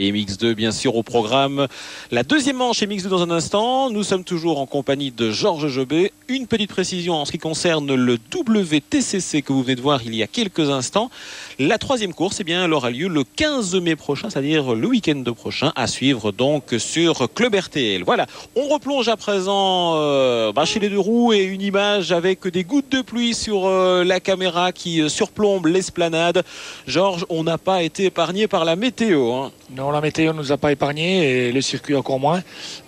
Et MX2 bien sûr au programme. La deuxième manche MX2 dans un instant. Nous sommes toujours en compagnie de Georges Jobé. Une petite précision en ce qui concerne le WTCC que vous venez de voir il y a quelques instants. La troisième course, eh bien, elle aura lieu le 15 mai prochain, c'est-à-dire le week-end prochain, à suivre donc sur Club RTL. Voilà, on replonge à présent chez les deux roues et une image avec des gouttes de pluie sur la caméra qui surplombe l'esplanade. Georges, on n'a pas été épargné par la météo, hein. Non, la météo ne nous a pas épargné et le circuit encore moins.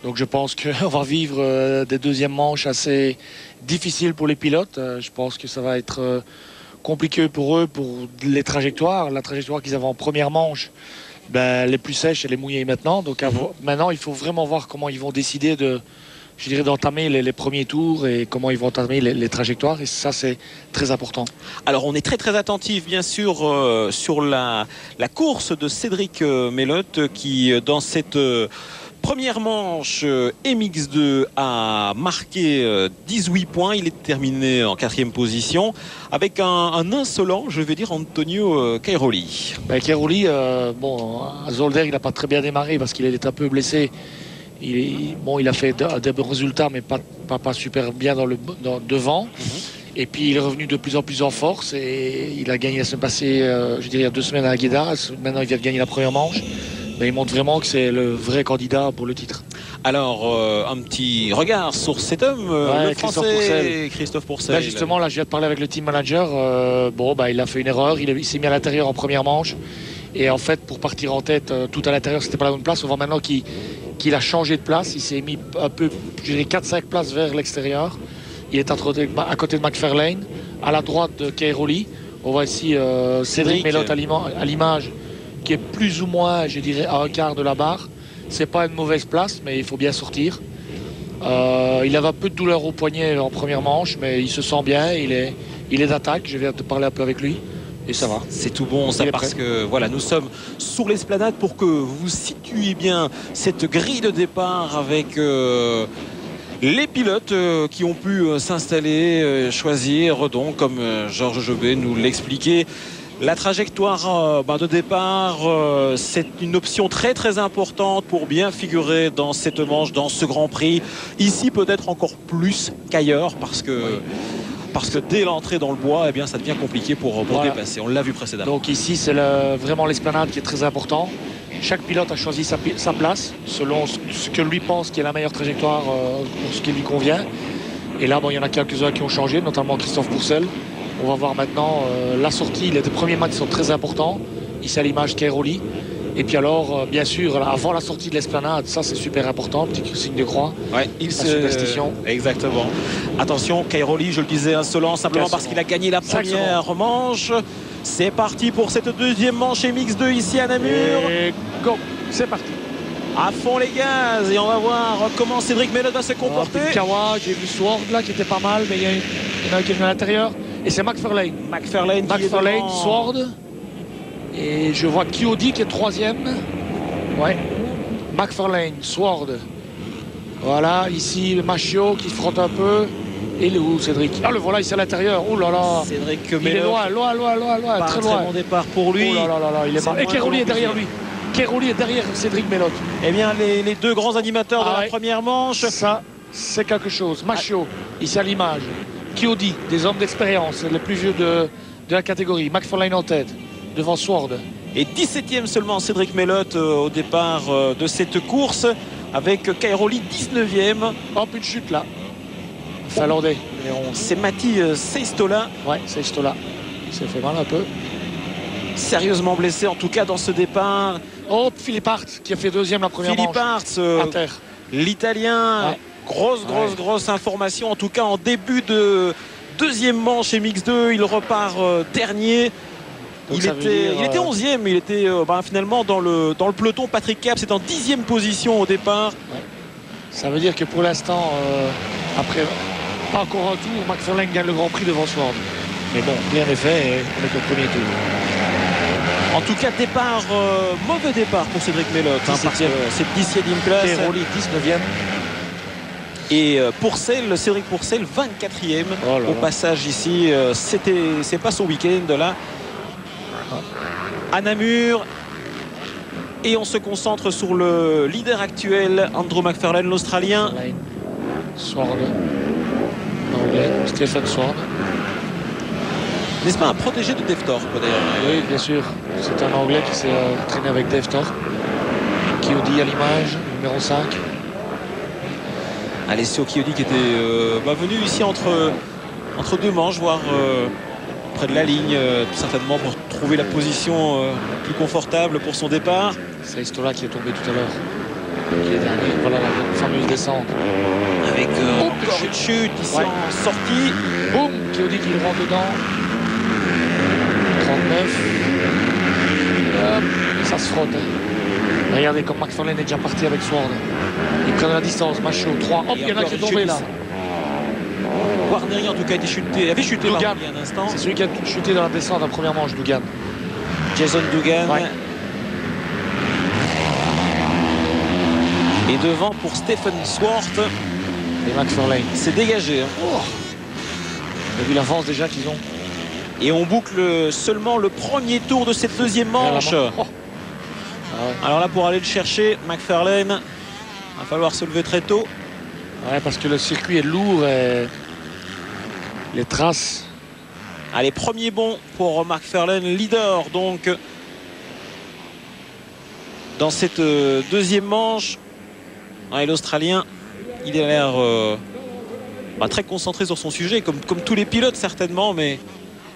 Donc je pense qu'on va vivre des deuxièmes manches assez difficiles pour les pilotes. Je pense que ça va être compliqué pour eux, pour les trajectoires. La trajectoire qu'ils avaient en première manche, elle est plus sèche, elle est mouillée maintenant. Donc maintenant, il faut vraiment voir comment ils vont décider d'entamer les premiers tours et comment ils vont entamer les trajectoires, et ça c'est très important. Alors on est très très attentif bien sûr sur la course de Cédric Melotte qui dans cette première manche MX2 a marqué 18 points. Il est terminé en 4e position avec un insolent, je vais dire, Antonio Cairoli. Cairoli, à Zolder il n'a pas très bien démarré parce qu'il est un peu blessé. Il a fait des bons résultats, mais pas super bien devant. Et puis il est revenu de plus en plus en force et il a gagné la semaine passée, il y a 2 semaines à Agueda. Maintenant il vient de gagner la première manche. Il montre vraiment que c'est le vrai candidat pour le titre. Alors, un petit regard sur cet homme, le français Christophe Pourcel. Justement, là, je viens de parler avec le team manager. Il a fait une erreur. Il s'est mis à l'intérieur en première manche. Et en fait, pour partir en tête, tout à l'intérieur, c'était pas la bonne place. On voit maintenant qu'il a changé de place. Il s'est mis un peu, 4-5 places vers l'extérieur. Il est à côté de McFarlane, à la droite de Cairoli. On voit ici Cédric Melotte à l'image, qui est plus ou moins, à un quart de la barre. C'est pas une mauvaise place, mais il faut bien sortir. Il avait un peu de douleur au poignet en première manche, mais il se sent bien. Il est d'attaque. Je viens de parler un peu avec lui. Et ça va. C'est tout bon ça, parce que voilà, nous sommes sur l'esplanade pour que vous situiez bien cette grille de départ avec les pilotes qui ont pu s'installer, choisir donc, comme Georges Jobé nous l'expliquait. La trajectoire de départ, c'est une option très très importante pour bien figurer dans cette manche, dans ce Grand Prix. Ici peut-être encore plus qu'ailleurs parce que dès l'entrée dans le bois, eh bien, ça devient compliqué pour dépasser. On l'a vu précédemment. Donc ici, c'est vraiment l'esplanade qui est très important. Chaque pilote a choisi sa place selon ce que lui pense qui est la meilleure trajectoire pour ce qui lui convient. Et là, il y en a quelques-uns qui ont changé, notamment Christophe Pourcel. On va voir maintenant la sortie. Les 2 premiers matchs sont très importants. Ici à l'image Cairoli. Et puis alors, bien sûr, avant la sortie de l'esplanade, ça c'est super important, petit signe de croix. Ouais, superstition. Exactement. Attention, Cairoli, je le disais, insolent, simplement parce qu'il a gagné la première manche. C'est parti pour cette deuxième manche MX2 ici à Namur. Et go, c'est parti. À fond les gaz, et on va voir comment Cédric Melotte va se comporter. Kawa, j'ai vu Sword là qui était pas mal, mais il y en a un qui est venu à l'intérieur. Et c'est McFarlane, Sword. Et je vois Chiodi qui est 3e. Ouais. McFarlane, Sword. Voilà, ici Machio qui frotte un peu. Et il est où Cédric? Ah, le voilà, il est à l'intérieur. Oh là là. Cédric Melotte. Il est loin. Très loin. Bon départ pour lui. Oh là, il est mal. Et Cairoli est derrière lui. Cairoli est derrière Cédric Melotte. Eh bien, les 2 grands animateurs de la première manche. Ça, c'est quelque chose. Machio, ici à l'image. Chiodi, des hommes d'expérience, les plus vieux de la catégorie. McFarlane en tête, devant Sword. Et 17e seulement Cédric Melotte au départ de cette course, avec Cairoli 19e. Hop, une chute là. Finlandais. C'est Matti Seistola. Ouais, Seistola. Il s'est fait mal un peu. Sérieusement blessé en tout cas dans ce départ. Oh, Philippe Hart qui a fait 2e la première manche. Philippe Hart, à terre. L'Italien. Ouais. Grosse information. En tout cas, en début de deuxième manche MX2, il repart dernier. Donc il était 11e, il était finalement dans le peloton. Patrick Cap, c'est en 10e position au départ. Ouais. Ça veut dire que pour l'instant, après pas encore un tour, McFarlane gagne le Grand Prix devant Sword. Mais bon, rien n'est fait et on est qu'au premier tour. En tout cas, mauvais départ pour Cédric Melotte, parce que c'est 17e place. Cairoli 19e. Et Cédric Pourcel 24e au passage ici. C'est pas son week-end là. À Namur. Et on se concentre sur le leader actuel, Andrew McFarlane, l'Australien. Sword. Anglais, Stephen Sword. N'est-ce pas un protégé de Dave Thorpe d'ailleurs? Oui, bien sûr. C'est un Anglais qui s'est traîné avec Dave Thorpe. Kiodi à l'image, numéro 5. Alessio Chiodi qui était venu ici entre deux manches, voire près de la ligne, certainement pour trouver la position plus confortable pour son départ. C'est Istola qui est tombé tout à l'heure. Qui est dernier. Voilà la fameuse descente. Avec encore une chute ici en sortie. Boum, Chiodi qui rentre dedans. 39. Hop, et ça se frotte. Regardez comme McFarlane est déjà parti avec Sword. Ils prennent la distance, Macho 3. Hop, il y en a qui est tombé là. Guarneri en tout cas avait chuté il y a un instant. C'est celui qui a chuté dans la descente en première manche, Dougan. Jason Dougan. Ouais. Et devant pour Stephen Swart. Et McFarlane. C'est dégagé. Hein. Oh. On a vu l'avance déjà qu'ils ont. Et on boucle seulement le premier tour de cette deuxième manche. Oh. Alors là, pour aller le chercher, McFarlane, va falloir se lever très tôt. Ouais, parce que le circuit est lourd et les traces. Allez, premier bond pour McFarlane, leader donc dans cette deuxième manche. Ouais, l'Australien, il a l'air très concentré sur son sujet, comme tous les pilotes certainement, mais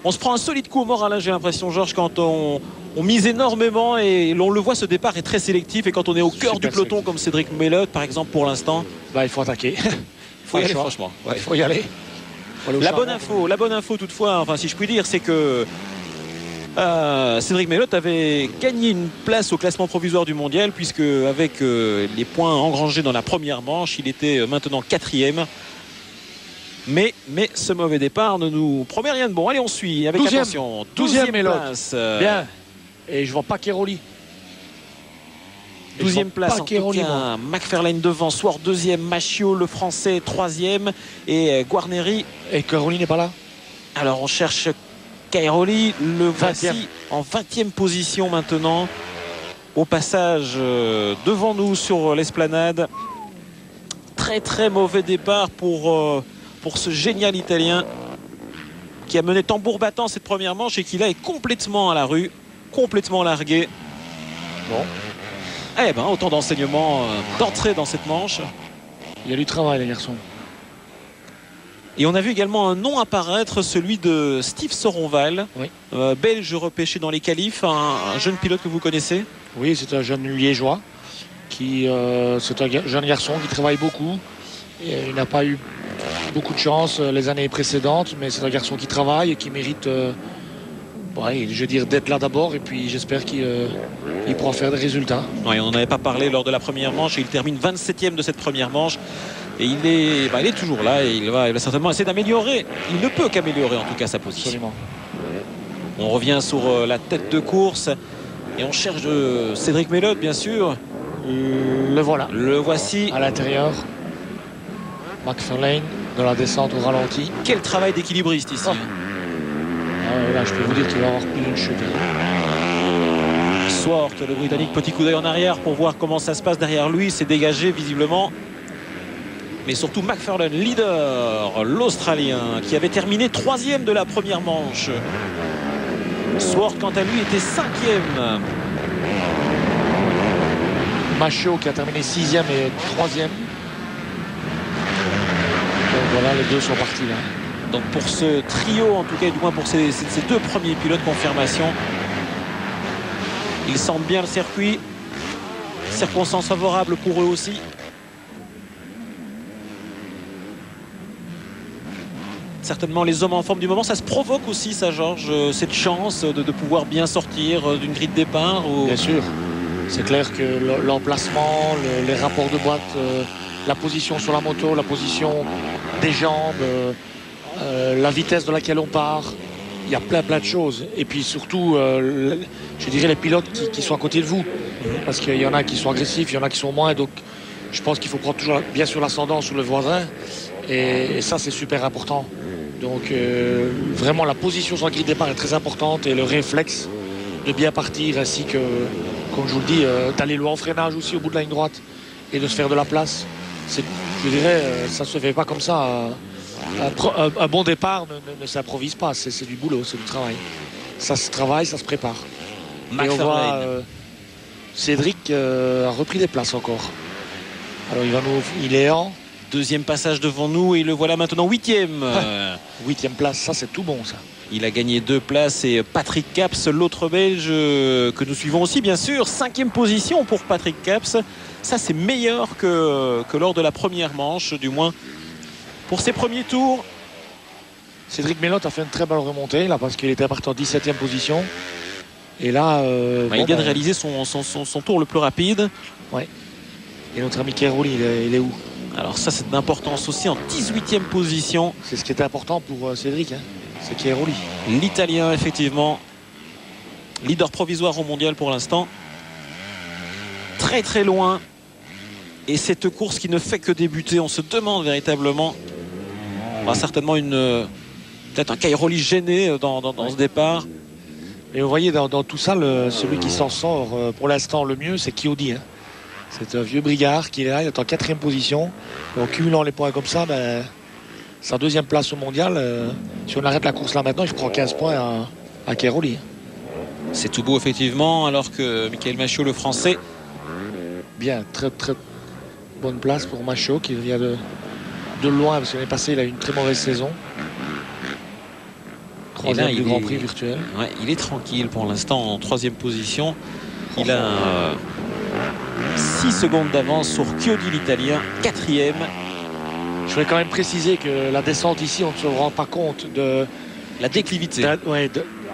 on se prend un solide coup au moral, hein, j'ai l'impression, Georges, quand on mise énormément et on le voit, ce départ est très sélectif, et quand on est au cœur du peloton comme Cédric Mellotte par exemple pour l'instant, là il faut attaquer. Il faut y aller franchement. Ouais. Il faut y aller. La bonne info toutefois, enfin si je puis dire, c'est que Cédric Mellotte avait gagné une place au classement provisoire du mondial, puisque avec les points engrangés dans la première manche, il était maintenant 4e. Mais ce mauvais départ ne nous promet rien de bon. Allez, on suit avec attention. 12e place. Bien. Et je vois pas Keroli. 12e place en tout cas. McFarlane devant, Swart 2e, Machio le français 3e et Guarneri. Et Keroli n'est pas là? Alors on cherche Cairoli, le voici en 20e position maintenant. Au passage devant nous sur l'esplanade. Très très mauvais départ pour ce génial Italien qui a mené tambour battant cette première manche et qui là est complètement à la rue, complètement largué. Bon. Eh ben, autant d'enseignements d'entrée dans cette manche. Il y a du travail, les garçons. Et on a vu également un nom apparaître, celui de Steve Soronval, oui. Belge repêché dans les qualifs, un jeune pilote que vous connaissez. Oui, c'est un jeune liégeois. C'est un jeune garçon qui travaille beaucoup. Et il n'a pas eu beaucoup de chance les années précédentes, mais c'est un garçon qui travaille et qui mérite d'être là d'abord, et puis j'espère qu'il pourra faire des résultats. Oui, on n'en avait pas parlé lors de la première manche et il termine 27e de cette première manche. Et il est toujours là et il va certainement essayer d'améliorer. Il ne peut qu'améliorer en tout cas sa position. Absolument. On revient sur la tête de course et on cherche Cédric Mellotte, bien sûr. Le voilà. Le voici. À l'intérieur. McFarlane dans la descente au ralenti. Quel travail d'équilibriste ici. Là, je peux vous dire qu'il va avoir plus d'une chute. Swart, le Britannique, petit coup d'œil en arrière pour voir comment ça se passe derrière lui. C'est dégagé visiblement. Mais surtout McFarlane, leader, l'Australien, qui avait terminé 3e de la première manche. Swart, quant à lui, était 5e. Machio qui a terminé 6e et 3e. Donc voilà, les deux sont partis là. Donc pour ce trio, en tout cas, du moins pour ces deux premiers pilotes confirmation, ils sentent bien le circuit. Circonstances favorables pour eux aussi. Certainement les hommes en forme du moment. Ça se provoque aussi, ça, Georges, cette chance de pouvoir bien sortir d'une grille de départ ou... Bien sûr. C'est clair que l'emplacement, les rapports de boîte, la position sur la moto, la position des jambes, la vitesse de laquelle on part, il y a plein de choses. Et puis surtout, je dirais les pilotes qui sont à côté de vous. Parce qu'il y en a qui sont agressifs, il y en a qui sont moins. Donc je pense qu'il faut prendre toujours bien sûr l'ascendant sur le voisin. Et ça, c'est super important. Donc vraiment, la position sur la grille de départ est très importante et le réflexe de bien partir ainsi comme je vous le dis, d'aller loin en freinage aussi au bout de la ligne droite et de se faire de la place. Je dirais, ça ne se fait pas comme ça. Un bon départ ne s'improvise pas, c'est du boulot, c'est du travail. Ça se travaille, ça se prépare. Et on voit Cédric a repris des places encore. Alors il est en deuxième passage devant nous et le voilà maintenant 8e. 8e place, ça c'est tout bon ça. Il a gagné 2 places et Patrick Caps, l'autre Belge que nous suivons aussi bien sûr, 5e position pour Patrick Caps. Ça c'est meilleur que lors de la première manche, du moins pour ses premiers tours. Cédric Melotte a fait une très belle remontée là parce qu'il était parti en 17e position. Et là, il vient de réaliser son tour le plus rapide. Ouais. Et notre ami Cairoli, il est où? Alors ça c'est d'importance aussi, en 18e position. C'est ce qui était important pour Cédric, hein. C'est Cairoli. L'Italien effectivement, leader provisoire au mondial pour l'instant. Très très loin. Et cette course qui ne fait que débuter, on se demande véritablement. On aura certainement peut-être un Cairoli gêné dans ce départ. Et vous voyez dans tout ça, celui qui s'en sort pour l'instant le mieux, c'est Chiodi, hein. C'est un vieux brigard qui est là, il est en 4e position. Et en cumulant les points comme ça, sa 2e place au mondial, si on arrête la course là maintenant, il prend 15 points à Cairoli. C'est tout beau effectivement, alors que Michael Machiot, le français. Bien, très très bonne place pour Machiot qui vient de loin, parce que l'année passée il a eu une très mauvaise saison. 3e du Grand Prix virtuel. Ouais, il est tranquille pour l'instant en 3e position. Il a 6 secondes d'avance sur Chiodi l'Italien, 4e. Je voudrais quand même préciser que la descente ici, on ne se rend pas compte de la déclivité.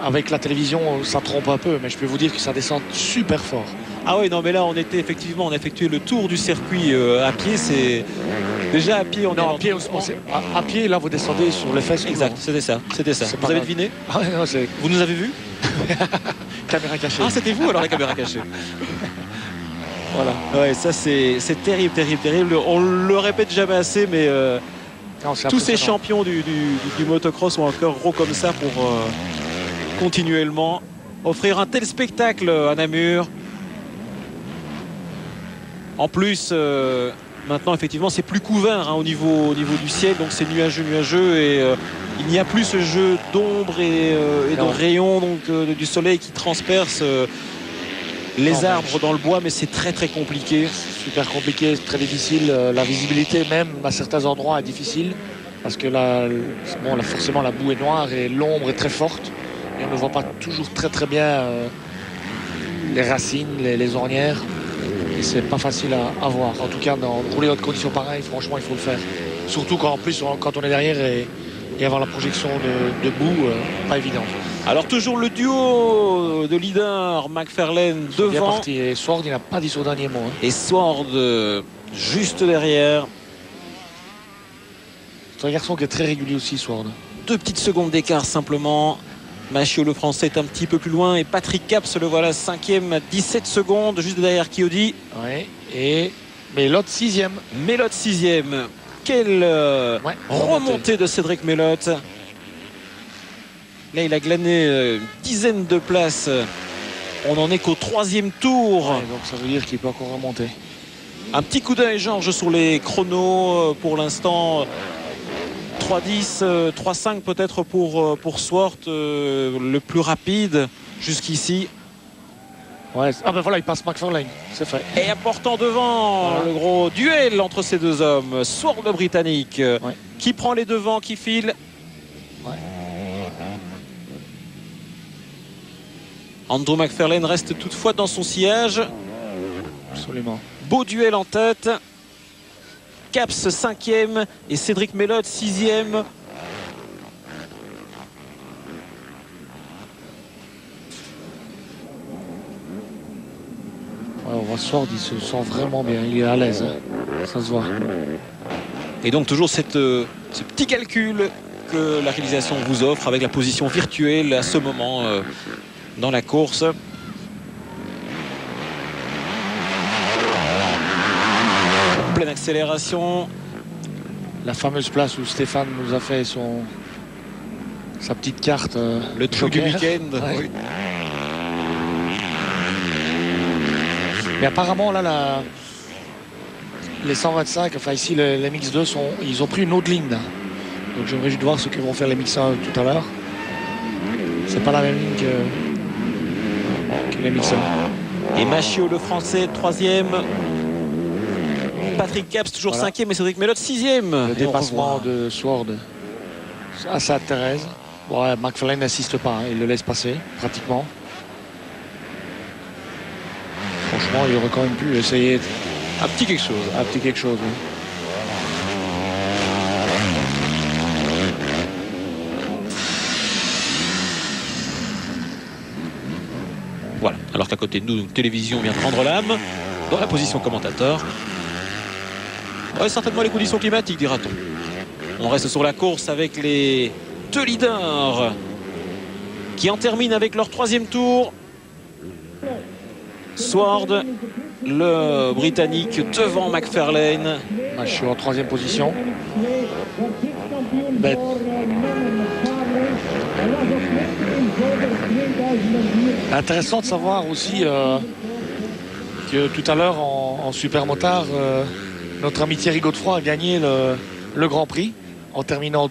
Avec la télévision, ça trompe un peu, mais je peux vous dire que ça descend super fort. Ah oui, non, mais là, on a effectué le tour du circuit à pied. C'est déjà à pied. À pied, là, vous descendez sur les fesses. Exact, c'était ça. Vous avez deviné? Vous nous avez vus? Caméra cachée. Ah, c'était vous alors la caméra cachée. Voilà. Ouais, ça c'est terrible, terrible, terrible. On le répète jamais assez, mais tous ces champions du motocross ont un cœur gros comme ça pour continuellement offrir un tel spectacle à Namur. En plus, maintenant effectivement c'est plus couvert au niveau du ciel, donc c'est nuageux et il n'y a plus ce jeu d'ombre et de rayons du soleil qui transperce les arbres dans le bois, mais c'est très très compliqué. Super compliqué, très difficile. La visibilité même à certains endroits est difficile parce que là forcément la boue est noire et l'ombre est très forte et on ne voit pas toujours très très bien les racines, les ornières. Et c'est pas facile à voir. En tout cas, pour les autres conditions pareilles, franchement, il faut le faire. Surtout quand on est derrière et avoir la projection de boue, pas évident. Alors toujours le duo de leader McFarlane devant. Bien parti. Et Sword, il n'a pas dit son dernier mot. Et Sword juste derrière. C'est un garçon qui est très régulier aussi, Sword. 2 petites secondes d'écart simplement. Machiot le français est un petit peu plus loin et Patrick Caps le voilà 5e à 17 secondes juste derrière Chiodi. Ouais. Et Melotte 6e. Melotte 6e. Quelle remontée de Cédric Melotte. Là il a glané une dizaine de places. On n'en est qu'au 3e tour. Ouais, donc ça veut dire qu'il peut encore remonter. Un petit coup d'œil Georges sur les chronos pour l'instant. 3-10, 3-5 peut-être pour Swart, le plus rapide jusqu'ici. Ouais. Ah ben voilà, il passe McFarlane, c'est fait. Et important devant, le gros duel entre ces deux hommes. Swart le Britannique, qui prend les devants, qui file. Ouais. Andrew McFarlane reste toutefois dans son sillage. Absolument. Beau duel en tête. Caps 5e et Cédric Melotte 6e. Ouais, on voit Sword, il se sent vraiment bien, il est à l'aise, ça se voit. Et donc toujours ce petit calcul que la réalisation vous offre avec la position virtuelle à ce moment dans la course. Pleine accélération. La fameuse place où Stéphane nous a fait sa petite carte. Le truc du week-end. Ouais. Oui. Mais apparemment, là, les 125, enfin ici, les MX2, ils ont pris une autre ligne. Là. Donc j'aimerais juste voir ce que vont faire les MX1 tout à l'heure. C'est pas la même ligne que les MX1. Et Machio, le français, 3e. Patrick Caps, toujours 5e, et Cédric Melotte, 6e. Le dépassement de Sword à Sainte-Thérèse. Bon, ouais, McFarlane n'insiste pas, hein, il le laisse passer, pratiquement. Franchement, il aurait quand même pu essayer Un petit quelque chose. un petit quelque chose. Oui. Voilà, alors qu'à côté de nous, télévision vient prendre l'âme dans la position commentateur. Ouais, certainement les conditions climatiques, dira-t-on. On reste sur la course avec les 2 leaders qui en terminent avec leur 3e tour. Sword, le Britannique, devant McFarlane. Machio en 3e position. Bête. Intéressant de savoir aussi que tout à l'heure en supermotard, notre ami Thierry Godefroy a gagné le Grand Prix en terminant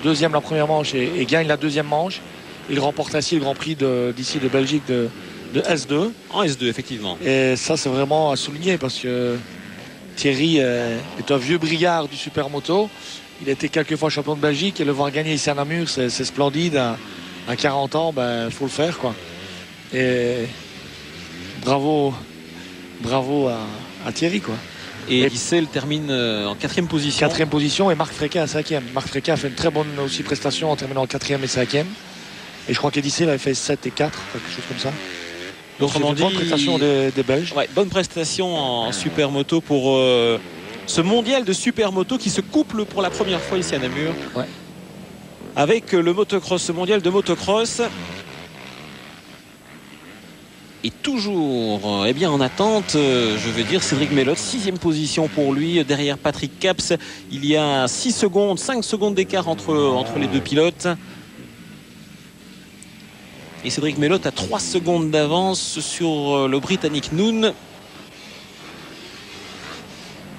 deuxième la première manche et gagne la 2e manche. Il remporte ainsi le Grand Prix d'ici de Belgique de S2. En S2, effectivement. Et ça, c'est vraiment à souligner parce que Thierry est un vieux brigard du supermoto. Il a été quelques fois champion de Belgique et le voir gagner ici à Namur, c'est splendide. À 40 ans, il faut le faire, quoi. Et bravo à Thierry, quoi. Et Dissel termine en 4e position. 4e position et Marc Fréquet à 5e. Marc Fréquet a fait une très bonne aussi prestation en terminant en 4e et 5e. Et je crois qu'Edissel avait fait 7 et 4, quelque chose comme ça. Donc c'est une bonne prestation des Belges. Ouais, bonne prestation en supermoto pour ce mondial de supermoto qui se couple pour la première fois ici à Namur. Ouais. Avec le motocross, ce mondial de motocross. Et toujours en attente, je veux dire, Cédric Melotte, 6e position pour lui, derrière Patrick Caps. Il y a 5 secondes d'écart entre les 2 pilotes. Et Cédric Melotte a 3 secondes d'avance sur le Britannique Noon.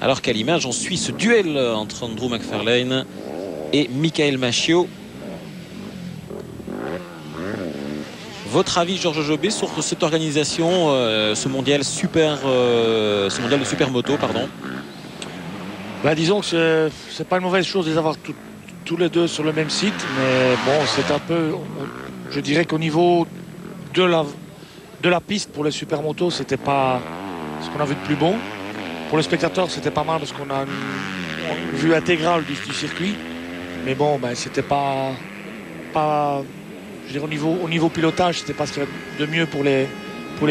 Alors qu'à l'image, on suit ce duel entre Andrew McFarlane et Michael Machio. Votre avis, Georges Jobé, sur cette organisation, ce mondial de supermoto, pardon? Disons que c'est pas une mauvaise chose de les avoir tous les deux sur le même site, mais bon, c'est un peu, je dirais qu'au niveau de la piste pour les supermotos, c'était pas ce qu'on a vu de plus bon. Pour les spectateurs, c'était pas mal parce qu'on a une vue intégrale du circuit, mais bon, c'était pas je dirais au niveau pilotage, c'était pas ce qu'il y avait de mieux pour les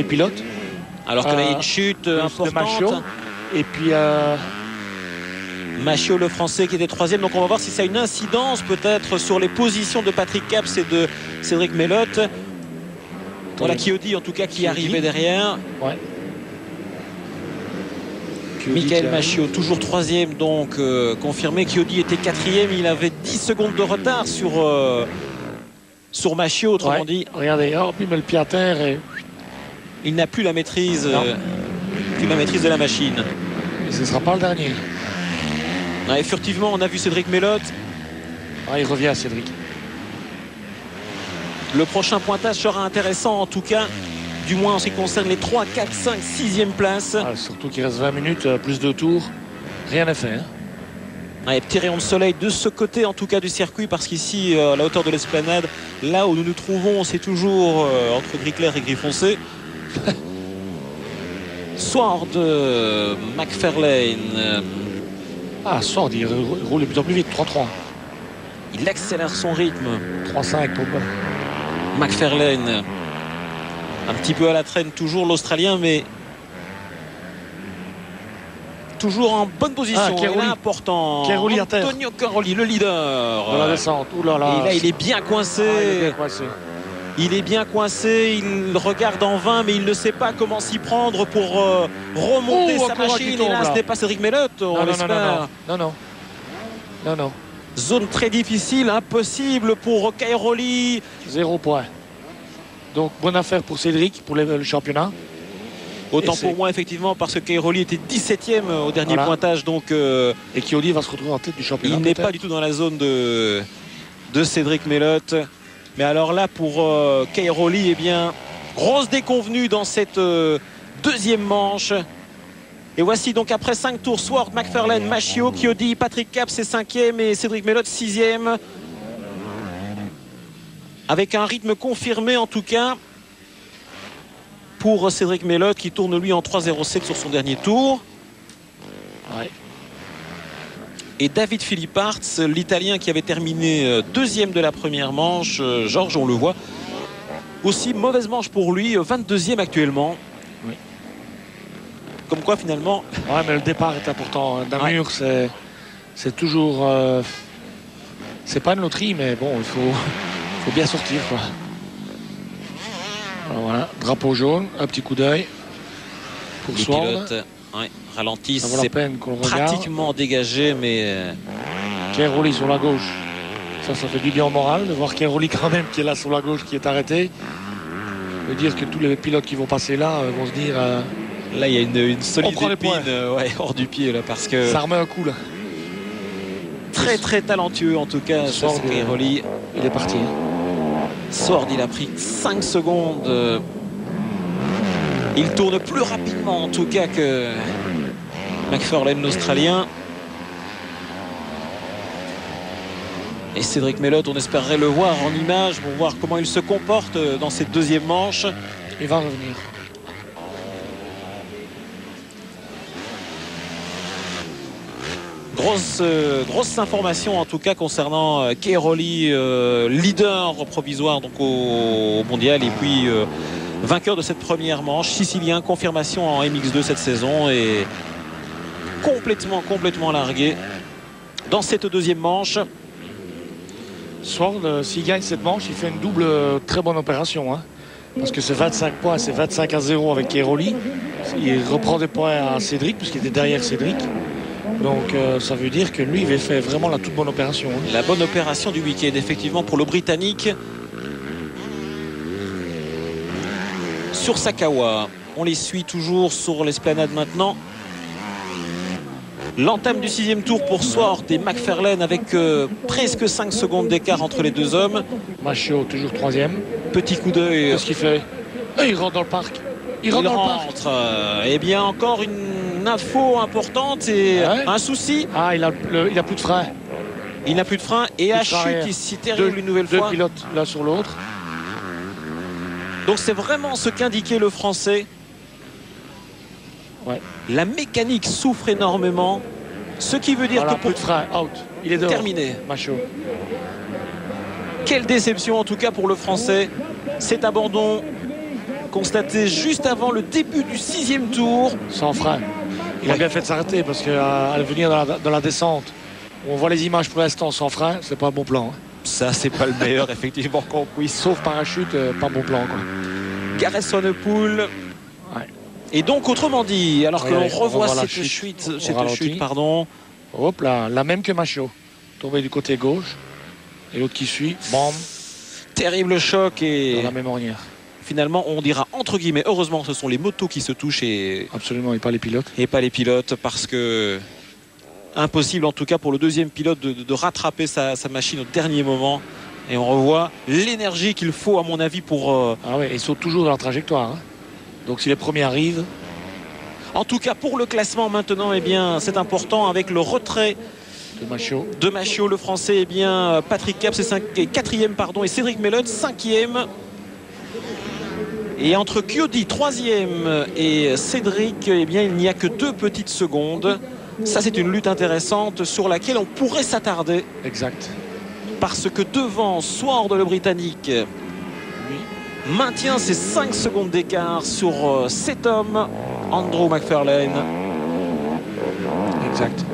pilotes. Alors qu'il y a une chute importante. Machio. Et puis Machio, le français, qui était 3e. Donc on va voir si ça a une incidence peut-être sur les positions de Patrick Caps et de Cédric Melotte. Voilà Chiodi en tout cas qui arrivait derrière. Ouais. Michael Machio, toujours 3e, donc confirmé. Chiodi était 4e. Il avait 10 secondes de retard sur Machio, autrement dit. Regardez, hop, il met le pied à terre et il n'a plus la maîtrise, de la machine. Et ce ne sera pas le dernier. Ouais, furtivement, on a vu Cédric Melotte. Il revient à Cédric. Le prochain pointage sera intéressant, en tout cas, du moins en ce qui concerne les 3, 4, 5, 6e places. Surtout qu'il reste 20 minutes, plus de tours. Rien n'est fait. Ouais, petit rayon de soleil de ce côté en tout cas du circuit, parce qu'ici à la hauteur de l'esplanade, là où nous nous trouvons, c'est toujours entre gris clair et gris foncé. Sword, McFarlane. Sword, il roule de plus en plus vite, 3-3. Il accélère son rythme. 3-5 pour McFarlane. Un petit peu à la traîne, toujours l'Australien, mais toujours en bonne position. Et là, important. Caroli à terre. Antonio Caroli, le leader. Dans la descente. Ouh là là. Et là, il est bien coincé. Il est bien coincé. Il regarde en vain, mais il ne sait pas comment s'y prendre pour remonter sa machine. Et là, ce n'est pas Cédric Melotte, on l'espère. Non. Zone très difficile, impossible pour Cairoli. 0 point. Donc, bonne affaire pour Cédric, pour le championnat. Autant pour moi, effectivement, parce que Cairoli était 17e au dernier pointage. Donc, et Chiodi va se retrouver en tête du championnat. Il n'est pas du tout dans la zone de Cédric Melotte. Mais alors là, pour Cairoli, eh bien, grosse déconvenue dans cette deuxième manche. Et voici donc après 5 tours, Swart, McFarlane, Machio, Chiodi, Patrick Caps c'est 5e et Cédric Melotte 6e. Avec un rythme confirmé en tout cas pour Cédric Melotte qui tourne lui en 3,07 sur son dernier tour. Ouais. Et David Philipparts, l'Italien qui avait terminé deuxième de la première manche, Georges, on le voit, aussi mauvaise manche pour lui, 22e actuellement. Oui. Comme quoi finalement... Ouais, mais le départ est important. D'un mur, c'est toujours... c'est pas une loterie, mais bon, il faut bien sortir, quoi. Alors voilà, drapeau jaune, un petit coup d'œil pour les pilotes ralentissent, c'est pratiquement dégagé, mais... Cairoli sur la gauche, ça fait du bien au moral de voir Cairoli quand même qui est là sur la gauche, qui est arrêté. Ça veut dire que tous les pilotes qui vont passer là vont se dire... là, il y a une solide épine hors du pied, là, parce que... ça remet un coup, là. Très, très talentueux, en tout cas, Cairoli. Il est parti. Swart, il a pris 5 secondes. Il tourne plus rapidement en tout cas que McFarlane, l'Australien. Et Cédric Melotte, on espérerait le voir en image pour voir comment il se comporte dans cette deuxième manche. Il va revenir. Grosse information en tout cas concernant Cairoli, leader provisoire donc au mondial et puis vainqueur de cette première manche, sicilien, confirmation en MX2 cette saison et complètement largué dans cette deuxième manche. Swart, s'il gagne cette manche, il fait une double très bonne opération, hein, parce que c'est 25 points, c'est 25-0 avec Cairoli. Il reprend des points à Cédric puisqu'il était derrière Cédric. Donc ça veut dire que lui, il fait vraiment la toute bonne opération. Hein. La bonne opération du week-end, effectivement, pour le Britannique. Sur Sakawa, on les suit toujours sur l'esplanade maintenant. L'entame du 6e tour pour Swart et McFarlane avec presque 5 secondes d'écart entre les deux hommes. Machio, toujours 3e. Petit coup d'œil. Qu'est-ce qu'il fait? Il rentre dans le parc. Il rentre. Eh bien, encore une info importante et un souci. Ah, il a plus de frein. Il n'a plus de frein et a chute ici, terrible une nouvelle fois. Deux pilotes l'un sur l'autre. Donc c'est vraiment ce qu'indiquait le Français. Ouais. La mécanique souffre énormément. Ce qui veut dire que pour plus de frein, out. Il est dehors. Terminé. Machio. Quelle déception en tout cas pour le Français. Cet abandon constaté juste avant le début du 6e tour. Sans frein. Il a bien fait de s'arrêter parce qu'à venir dans la descente, on voit les images pour l'instant sans frein, c'est pas un bon plan. Hein. Ça, c'est pas le meilleur, effectivement, qu'on puisse. Sauf parachute, pas bon plan, quoi. Gareth Swanepoel. Ouais. Et donc, autrement dit, alors que l'on revoit cette chute, pardon. Hop là, la même que Machio. Tombé du côté gauche. Et l'autre qui suit, bam. Terrible choc et. Dans la même ornière. Finalement, on dira entre guillemets, heureusement, ce sont les motos qui se touchent et. Absolument, et pas les pilotes. Et pas les pilotes, parce que. Impossible, en tout cas, pour le deuxième pilote de rattraper sa machine au dernier moment. Et on revoit l'énergie qu'il faut, à mon avis, pour. Ah ouais, ils sont toujours dans la trajectoire. Hein. Donc si les premiers arrivent. En tout cas, pour le classement maintenant, eh bien, c'est important avec le retrait. De Machio, le Français, eh bien, Patrick Caps est 4e, pardon, et Cédric Melotte 5e. Et entre Chiodi 3e et Cédric, eh bien, il n'y a que 2 petites secondes. Ça, c'est une lutte intéressante sur laquelle on pourrait s'attarder. Exact. Parce que devant Swart, le Britannique, maintient ses 5 secondes d'écart sur cet homme, Andrew McFarlane. Exact.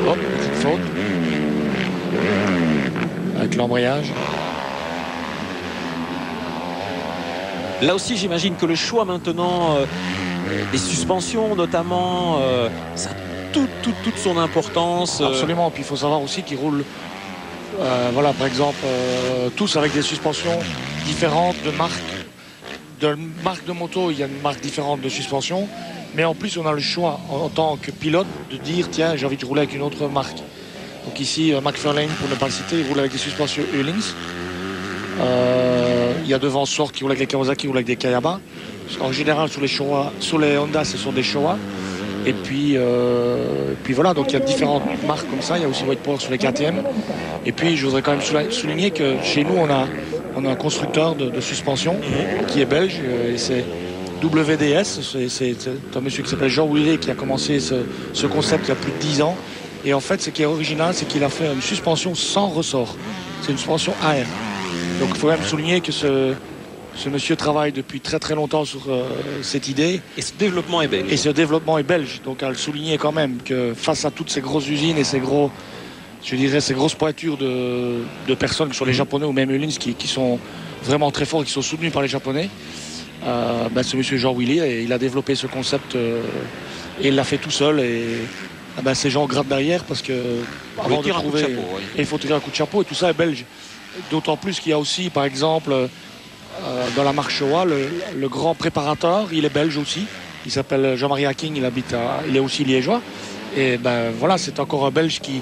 Hop, petite faute. Avec l'embrayage. Là aussi, j'imagine que le choix maintenant, les suspensions notamment, ça a toute son importance. Absolument. Puis il faut savoir aussi qu'ils roulent, voilà, par exemple, tous avec des suspensions différentes de marque. de marque de moto, il y a une marque différente de suspension. Mais en plus, on a le choix en tant que pilote de dire tiens, j'ai envie de rouler avec une autre marque. Donc ici, McFarlane, pour ne pas le citer, il roule avec des suspensions Öhlings. Il y a devant Sword qui roule avec des Kawasaki, qui roule avec des Kayaba. En général, sur les Honda, ce sont des Showa. Et puis voilà, donc il y a différentes marques comme ça. Il y a aussi White Power sur les KTM. Et puis, je voudrais quand même souligner que chez nous, on a un constructeur de suspension qui est belge. Et c'est WDS. C'est un monsieur qui s'appelle Jean Willet qui a commencé ce concept il y a plus de 10 ans. Et en fait, ce qui est original, c'est qu'il a fait une suspension sans ressort. C'est une suspension AR. Donc il faut même souligner que ce monsieur travaille depuis très très longtemps sur cette idée. Et ce développement est belge. Et ce développement est belge. Donc à le souligner quand même que face à toutes ces grosses usines et ces grosses pointures de personnes, que ce soit les Japonais ou même Öhlings qui sont vraiment très forts et qui sont soutenus par les Japonais, ce monsieur Jean Willy, il a développé ce concept et il l'a fait tout seul. Et ces gens grattent derrière parce que avant de trouver, il faut tirer un coup de chapeau et tout ça est belge. D'autant plus qu'il y a aussi, par exemple, dans la marque Showa, le grand préparateur, il est belge aussi. Il s'appelle Jean-Marie Hacking, il est aussi liégeois. Et voilà, c'est encore un belge qui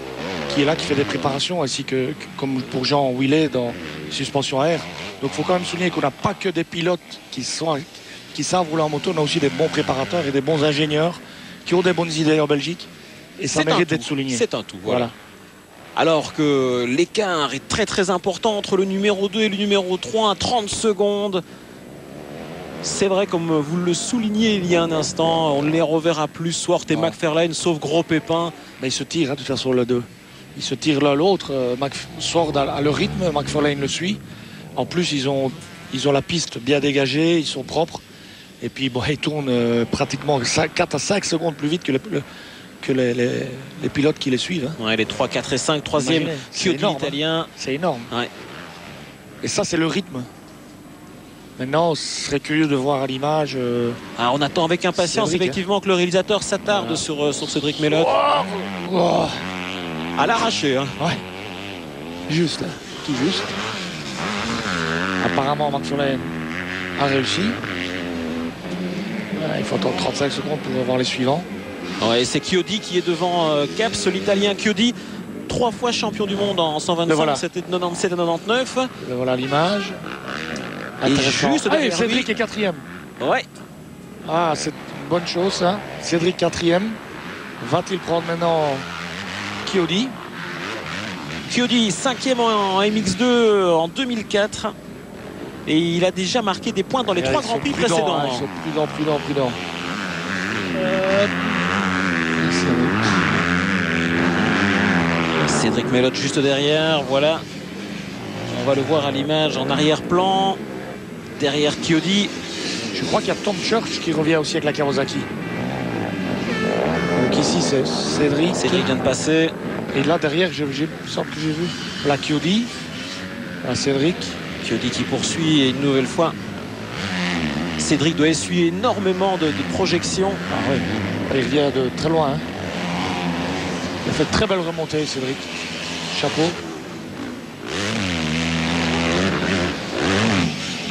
est là, qui fait des préparations, ainsi que comme pour Jean Willet dans suspension à air. Donc il faut quand même souligner qu'on n'a pas que des pilotes qui savent rouler en moto, on a aussi des bons préparateurs et des bons ingénieurs qui ont des bonnes idées en Belgique. Et ça mérite d'être souligné. C'est un tout, voilà. Alors que l'écart est très très important entre le numéro 2 et le numéro 3 à 30 secondes. C'est vrai, comme vous le soulignez il y a un instant, on ne les reverra plus, Swart et McFarlane, sauf gros pépin. Mais ils se tirent de toute façon le 2. Ils se tirent l'un l'autre. Swart a le rythme, McFarlane le suit. En plus, ils ont la piste bien dégagée, ils sont propres. Et puis ils tournent pratiquement 4 à 5 secondes plus vite que les pilotes qui les suivent. Ouais, les 3, 4 et 5, troisième, Chiodi l'italien. C'est énorme. Ouais. Et ça, c'est le rythme. Maintenant, on serait curieux de voir à l'image. On attend avec impatience effectivement que le réalisateur s'attarde sur Cédric Mellotte. À l'arraché. Ouais. Juste, là. Tout juste. Apparemment, McFarlane a réussi. Il faut attendre 35 secondes pour voir les suivants. Ouais, c'est Chiodi qui est devant Caps, l'italien Chiodi, 3 fois champion du monde en 125, voilà. C'était de 97 et 99. Voilà l'image. Et juste derrière Cédric est 4e. Ouais. C'est une bonne chose ça. Cédric 4e. Va-t-il prendre maintenant Chiodi? Chiodi 5e en MX2 en 2004. Et il a déjà marqué des points dans les 3 Grands Prix précédents. Ils sont prudents. Cédric Mellotte juste derrière, voilà. On va le voir à l'image en arrière-plan. Derrière Chiodi. Je crois qu'il y a Tom Church qui revient aussi avec la Kawasaki. Donc ici c'est Cédric. Cédric vient de passer. Et là derrière, il me semble que j'ai vu la Chiodi. La Cédric. Chiodi qui poursuit et une nouvelle fois. Cédric doit essuyer énormément de projections. Il vient de très loin. Il a fait de très belle remontée, Cédric. Chapeau.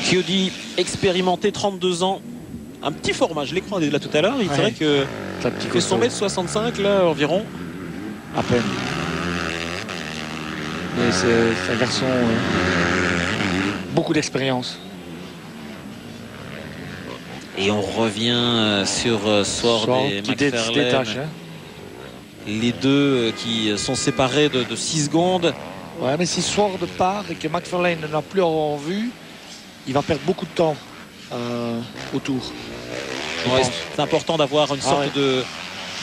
Chiodi, expérimenté, 32 ans. Un petit format, je l'ai croisé là tout à l'heure. Il dirait que fait son mètre 65 là environ. À peine. Mais c'est un garçon beaucoup d'expérience. Et on revient sur Swart et McFarlane. Les deux qui sont séparés de 6 secondes. Ouais, mais si Swart part et que McFarlane ne l'a plus en vue, il va perdre beaucoup de temps autour. C'est important d'avoir une sorte de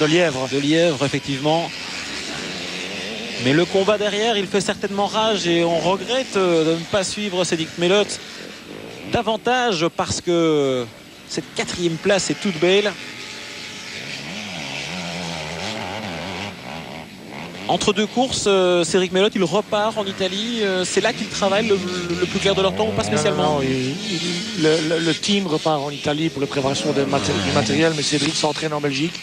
lièvre. De lièvre, effectivement. Mais le combat derrière, il fait certainement rage et on regrette de ne pas suivre Cédric Mellotte davantage parce que cette 4e place est toute belle. Entre deux courses, Cédric Mellotte, il repart en Italie. C'est là qu'il travaille le plus clair de leur temps ou pas spécialement? Non, le team repart en Italie pour la préparation du matériel, mais Cédric s'entraîne en Belgique.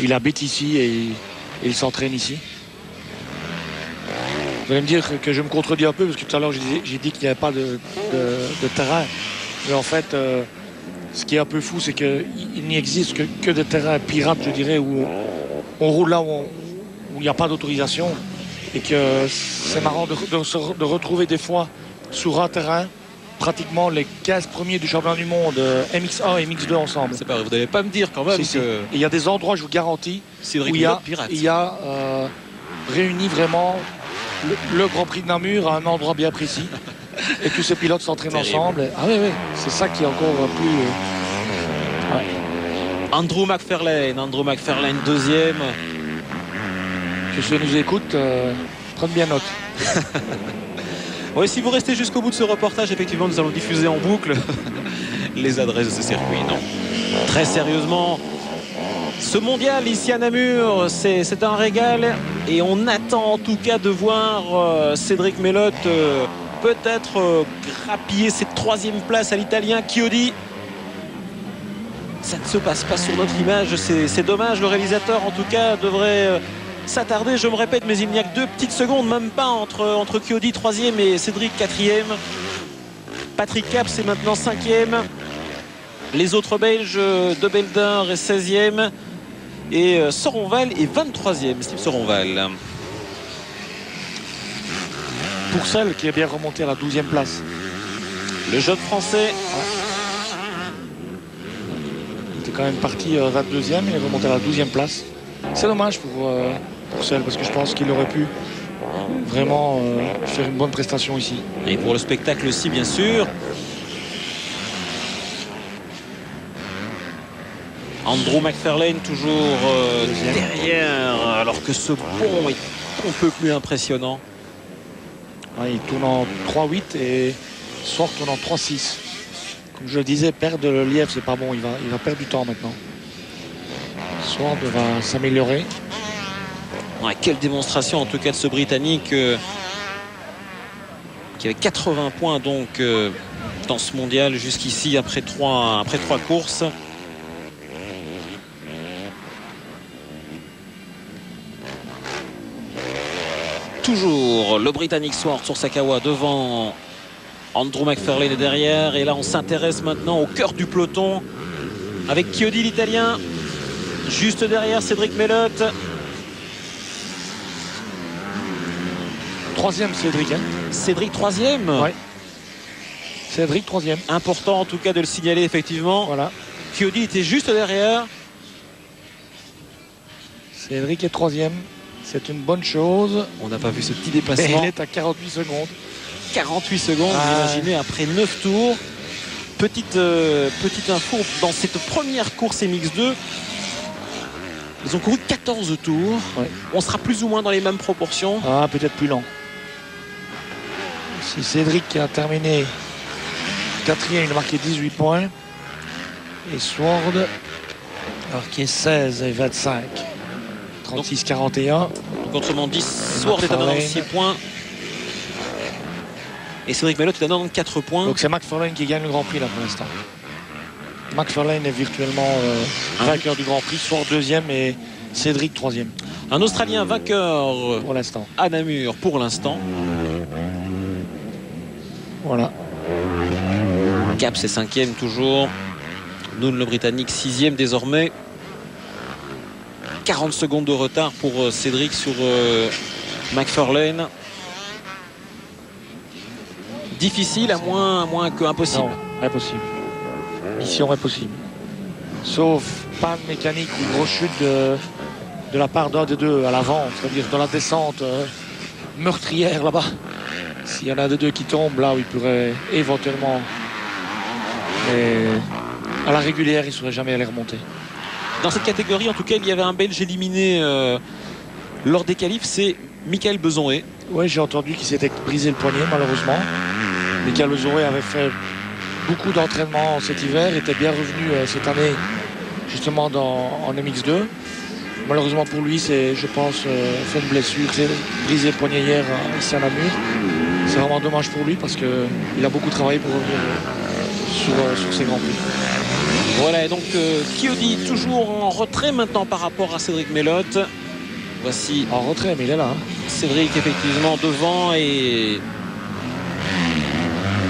Il habite ici et il s'entraîne ici. Vous allez me dire que je me contredis un peu parce que tout à l'heure j'ai dit qu'il n'y avait pas de terrain. Mais en fait, ce qui est un peu fou, c'est qu'il n'y existe que des terrains pirates, je dirais, où on roule là où il n'y a pas d'autorisation. Et que c'est marrant de retrouver des fois sur un terrain pratiquement les 15 premiers du championnat du monde, MX1 et MX2 ensemble. C'est pas vrai, vous n'allez pas me dire quand même Si, si. que Et il y a des endroits, je vous garantis, Cédric où il y a, Pilote pirate. il y a réuni vraiment le Grand Prix de Namur à un endroit bien précis. Et tous ces pilotes s'entraînent Terrible. ensemble. Ah oui, oui, c'est ça qui est encore plus... ouais. Andrew McFarlane deuxième. Que ceux qui nous écoutent prennent bien note. Oui, si vous restez jusqu'au bout de ce reportage, effectivement, nous allons diffuser en boucle les adresses de ce circuit. Non. Très sérieusement, ce mondial ici à Namur, c'est un régal. Et on attend en tout cas de voir Cédric Melotte peut-être grappiller cette troisième place à l'Italien Chiodi. Ça ne se passe pas sur notre image, c'est dommage. Le réalisateur, en tout cas, devrait s'attarder. Je me répète, mais il n'y a que 2 petites secondes, même pas, entre Chiodi 3e et Cédric 4e. Patrick Caps est maintenant 5e. Les autres Belges, De Belder est 16e. Et Soronval est 23e, Steve Soronval. Pourcel qui est bien remonté à la 12e place. Le jeune français. Il était quand même parti 22e, il est remonté à la 12e place. C'est dommage pour Pourcel parce que je pense qu'il aurait pu vraiment faire une bonne prestation ici. Et pour le spectacle aussi, bien sûr. Andrew McFarlane toujours derrière, alors que ce pont est un peu plus impressionnant. Ouais, il tourne en 3-8 et Sword tourne en 3-6. Comme je le disais, perdre le lièvre, c'est pas bon. Il va perdre du temps maintenant. Sword va s'améliorer. Ouais, quelle démonstration en tout cas de ce Britannique qui avait 80 points donc dans ce mondial jusqu'ici après trois courses. Toujours le Britannique Sword sur Sakawa devant Andrew McFarlane est derrière. Et là on s'intéresse maintenant au cœur du peloton avec Chiodi l'Italien juste derrière Cédric Melotte. 3e Cédric. Hein. Cédric 3e. Ouais. Cédric 3e. Important en tout cas de le signaler effectivement. Voilà. Chiodi était juste derrière. Cédric est 3e. C'est une bonne chose. On n'a pas vu ce petit Mais dépassement. il est à 48 secondes. 48 secondes, vous imaginez, après 9 tours. Petite info, dans cette première course MX2, ils ont couru 14 tours. Ouais. On sera plus ou moins dans les mêmes proportions. Ah, peut-être plus lent. Si Cédric qui a terminé 4e, il a marqué 18 points. Et Sword, alors qui est 16 et 25. 36-41. Donc autrement dit, Sword est à 96 points. Et Cédric Melotte est à 94 points. Donc c'est McFarlane qui gagne le Grand Prix là pour l'instant. McFarlane est virtuellement vainqueur du Grand Prix, Sword 2e et Cédric 3e. Un Australien vainqueur pour l'instant. À Namur pour l'instant. Voilà. Cap c'est 5e toujours. Noun le Britannique 6e désormais. 40 secondes de retard pour Cédric sur McFarlane. Difficile à moins que impossible. Non, impossible. Mission impossible. Sauf panne mécanique ou grosse chute de la part d'un des deux à l'avant, c'est-à-dire dans la descente meurtrière là-bas. S'il y en a des deux qui tombent, là où il pourrait éventuellement. Mais à la régulière, il ne saurait jamais aller remonter. Dans cette catégorie, en tout cas, il y avait un Belge éliminé lors des qualifs, c'est Michael Besonré. Oui, j'ai entendu qu'il s'était brisé le poignet, malheureusement. Michael Besonré avait fait beaucoup d'entraînement cet hiver, était bien revenu cette année, justement en MX2. Malheureusement pour lui, c'est, je pense, fait une blessure. Il s'est brisé le poignet hier ici à Namur. C'est vraiment dommage pour lui parce qu'il a beaucoup travaillé pour revenir sur ses grands prix. Voilà, et donc Chiodi toujours en retrait maintenant par rapport à Cédric Melotte. Voici en retrait, mais il est là. Hein. Cédric effectivement devant et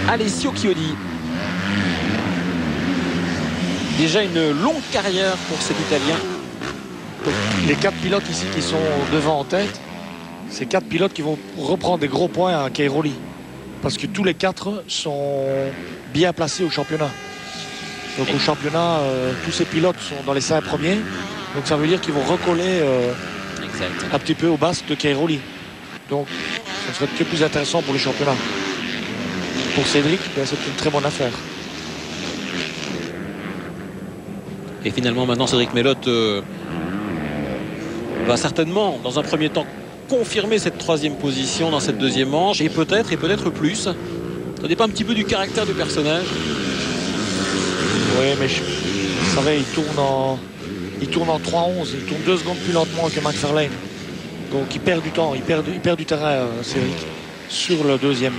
Alessio Chiodi. Déjà une longue carrière pour cet Italien. Donc, les 4 pilotes ici qui sont devant en tête, c'est 4 pilotes qui vont reprendre des gros points à Cairoli. Parce que tous les 4 sont bien placés au championnat. Donc au championnat, tous ces pilotes sont dans les 5 premiers. Donc ça veut dire qu'ils vont recoller un petit peu au basque de Cairoli. Donc ce serait que plus intéressant pour le championnat. Pour Cédric, c'est une très bonne affaire. Et finalement maintenant Cédric Melotte va certainement dans un premier temps confirmer cette 3e position dans cette 2e manche et peut-être plus. Ça dépend un petit peu du caractère du personnage. Oui, mais vous savez, il tourne en 3-11, il tourne 2 secondes plus lentement que McFarlane. Donc il perd du temps, il perd du terrain, Cédric, sur le 2e.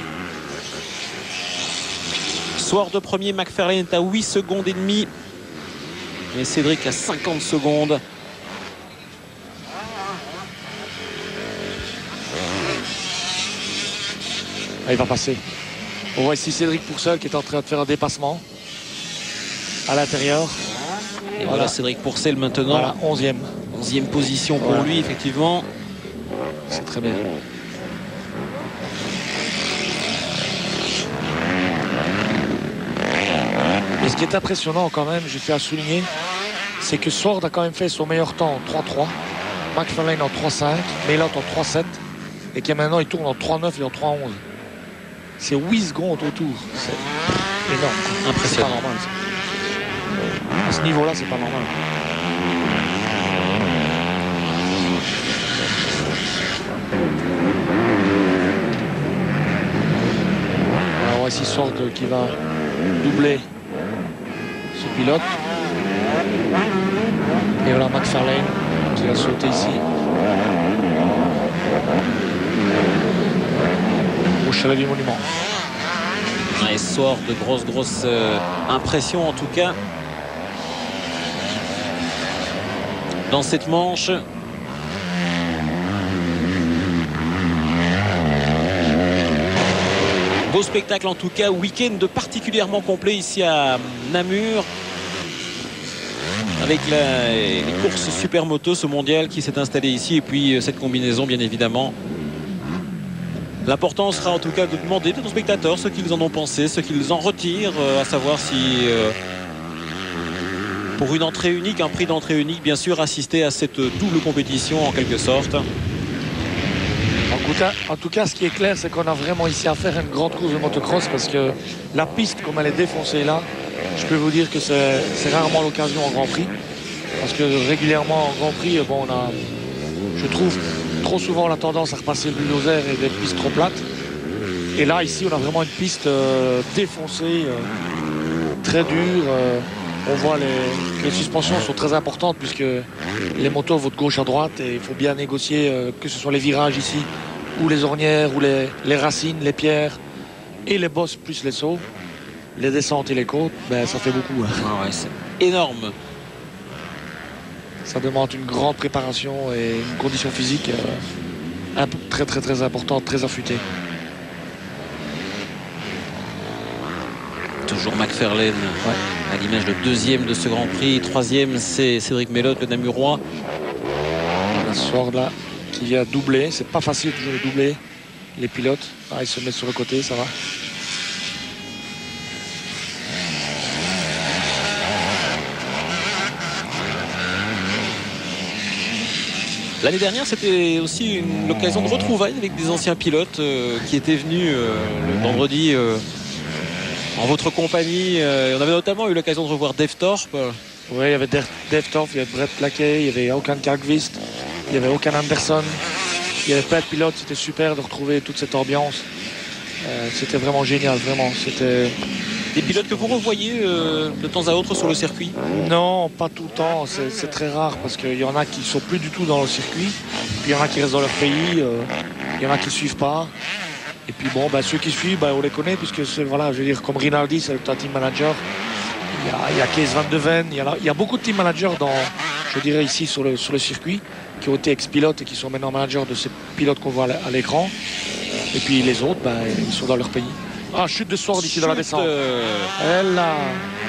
Soir de premier, McFarlane est à 8 secondes et demie. Et Cédric à 50 secondes. Ah, il va passer. On voit ici Cédric Pourcel qui est en train de faire un dépassement à l'intérieur. Et voilà Cédric Pourcel maintenant. Voilà, 11e. 11e position pour lui, effectivement. C'est très bien. Et ce qui est impressionnant quand même, je fais à souligner, c'est que Sword a quand même fait son meilleur temps en 3-3, McFarlane en 3-5, Melotte en 3-7, et qui maintenant il tourne en 3-9 et en 3-11. C'est 8 secondes autour. C'est énorme. Impressionnant. C'est pas normal. Ça. À ce niveau-là, c'est pas normal. Alors, on voit ici Sword qui va doubler ce pilote. Et voilà McFarlane qui va sauter ici. Au chalet du monument. Et Sword de grosse impression en tout cas. Dans cette manche. Beau spectacle en tout cas, week-end particulièrement complet ici à Namur. Avec les courses supermoto, ce mondial qui s'est installé ici et puis cette combinaison bien évidemment. L'important sera en tout cas de demander à nos spectateurs ce qu'ils en ont pensé, ce qu'ils en retirent, à savoir si pour une entrée unique, un prix d'entrée unique, bien sûr, assister à cette double compétition en quelque sorte. En tout cas, ce qui est clair, c'est qu'on a vraiment ici à faire une grande course de motocross parce que la piste, comme elle est défoncée là, je peux vous dire que c'est rarement l'occasion en Grand Prix. Parce que régulièrement en Grand Prix, bon, on a, je trouve, trop souvent la tendance à repasser le bulldozer et des pistes trop plates. Et là, ici, on a vraiment une piste défoncée, très dure. On voit les suspensions sont très importantes puisque les motos vont de gauche à droite et il faut bien négocier que ce soit les virages ici ou les ornières ou les racines, les pierres et les bosses plus les sauts, les descentes et les côtes, ben, ça fait beaucoup. Hein. Ah ouais, c'est énorme. Ça demande une grande préparation et une condition physique très importante, très affûtée. Toujours McFarlane, à l'image de 2e de ce Grand Prix. 3e, c'est Cédric Melotte, le Namurois. La Sword là qui vient doubler. C'est pas facile toujours de doubler les pilotes. Ah, ils se mettent sur le côté, ça va. L'année dernière, c'était aussi l'occasion de retrouvailles avec des anciens pilotes qui étaient venus le vendredi en votre compagnie. On avait notamment eu l'occasion de revoir Dave Thorpe. Oui, il y avait Dave Thorpe, il y avait Brett Plaquet, il y avait Håkan Kargvist, il y avait Håkan Andersson. Il y avait plein de pilotes, c'était super de retrouver toute cette ambiance. C'était vraiment génial, vraiment. C'était des pilotes que vous revoyez de temps à autre sur le circuit? Non, pas tout le temps. C'est très rare parce qu'il y en a qui ne sont plus du tout dans le circuit. Puis il y en a qui restent dans leur pays. Il y en a qui ne suivent pas. Et puis bon, ben, ceux qui suivent, ben, on les connaît puisque c'est, voilà, je veux dire, comme Rinaldi, c'est le team manager. Il y a Kees van de Ven. Il y a beaucoup de team managers je dirais ici sur le circuit qui ont été ex-pilotes et qui sont maintenant managers de ces pilotes qu'on voit à l'écran. Et puis les autres, ben, ils sont dans leur pays. Ah, chute de Sword ici dans la descente. Elle là,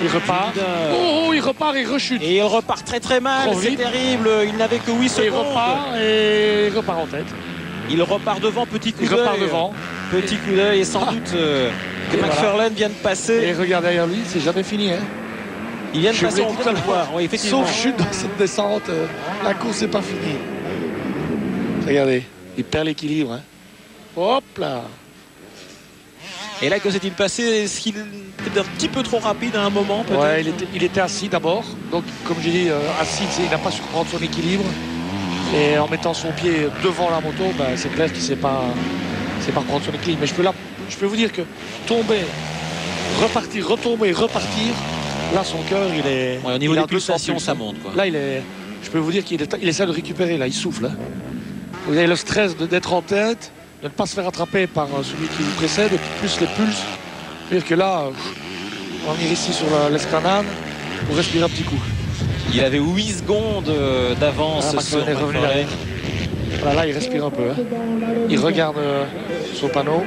il repart. Oh, il repart et rechute. Et il repart très mal. C'est terrible. Il n'avait que 8 secondes. Et il repart en tête. Il repart devant, petit coup d'œil. Il repart devant. Petit coup d'œil et sans doute que McFarlane vient de passer. Et regarde derrière lui, c'est jamais fini. Hein. Il vient de passer, on peut le voir. Oui, sauf chute dans cette descente, la course n'est pas finie. Regardez, il perd l'équilibre. Hein. Hop là. Et là, que s'est-il passé? Est-ce qu'il était un petit peu trop rapide à un moment peut-être? Ouais, il était assis d'abord. Donc, comme j'ai dit, assis, il n'a pas su prendre son équilibre. Et en mettant son pied devant la moto, bah, c'est clair qu'il ne sait pas reprendre son équilibre. Mais je peux vous dire que tomber, repartir, retomber, repartir, là, son cœur, il est... Ouais, au niveau des pulsations, ça monte. Quoi. Là, je peux vous dire qu'il essaie de récupérer. Là, il souffle. Hein. Vous avez le stress d'être en tête, de ne pas se faire attraper par celui qui vous précède, et plus les pulses. C'est-à-dire que là, on va venir ici sur l'esplanade pour respirer un petit coup. Il avait 8 secondes d'avance sur McFarlane. Voilà, là, il respire un peu. Hein. Il regarde son panneau.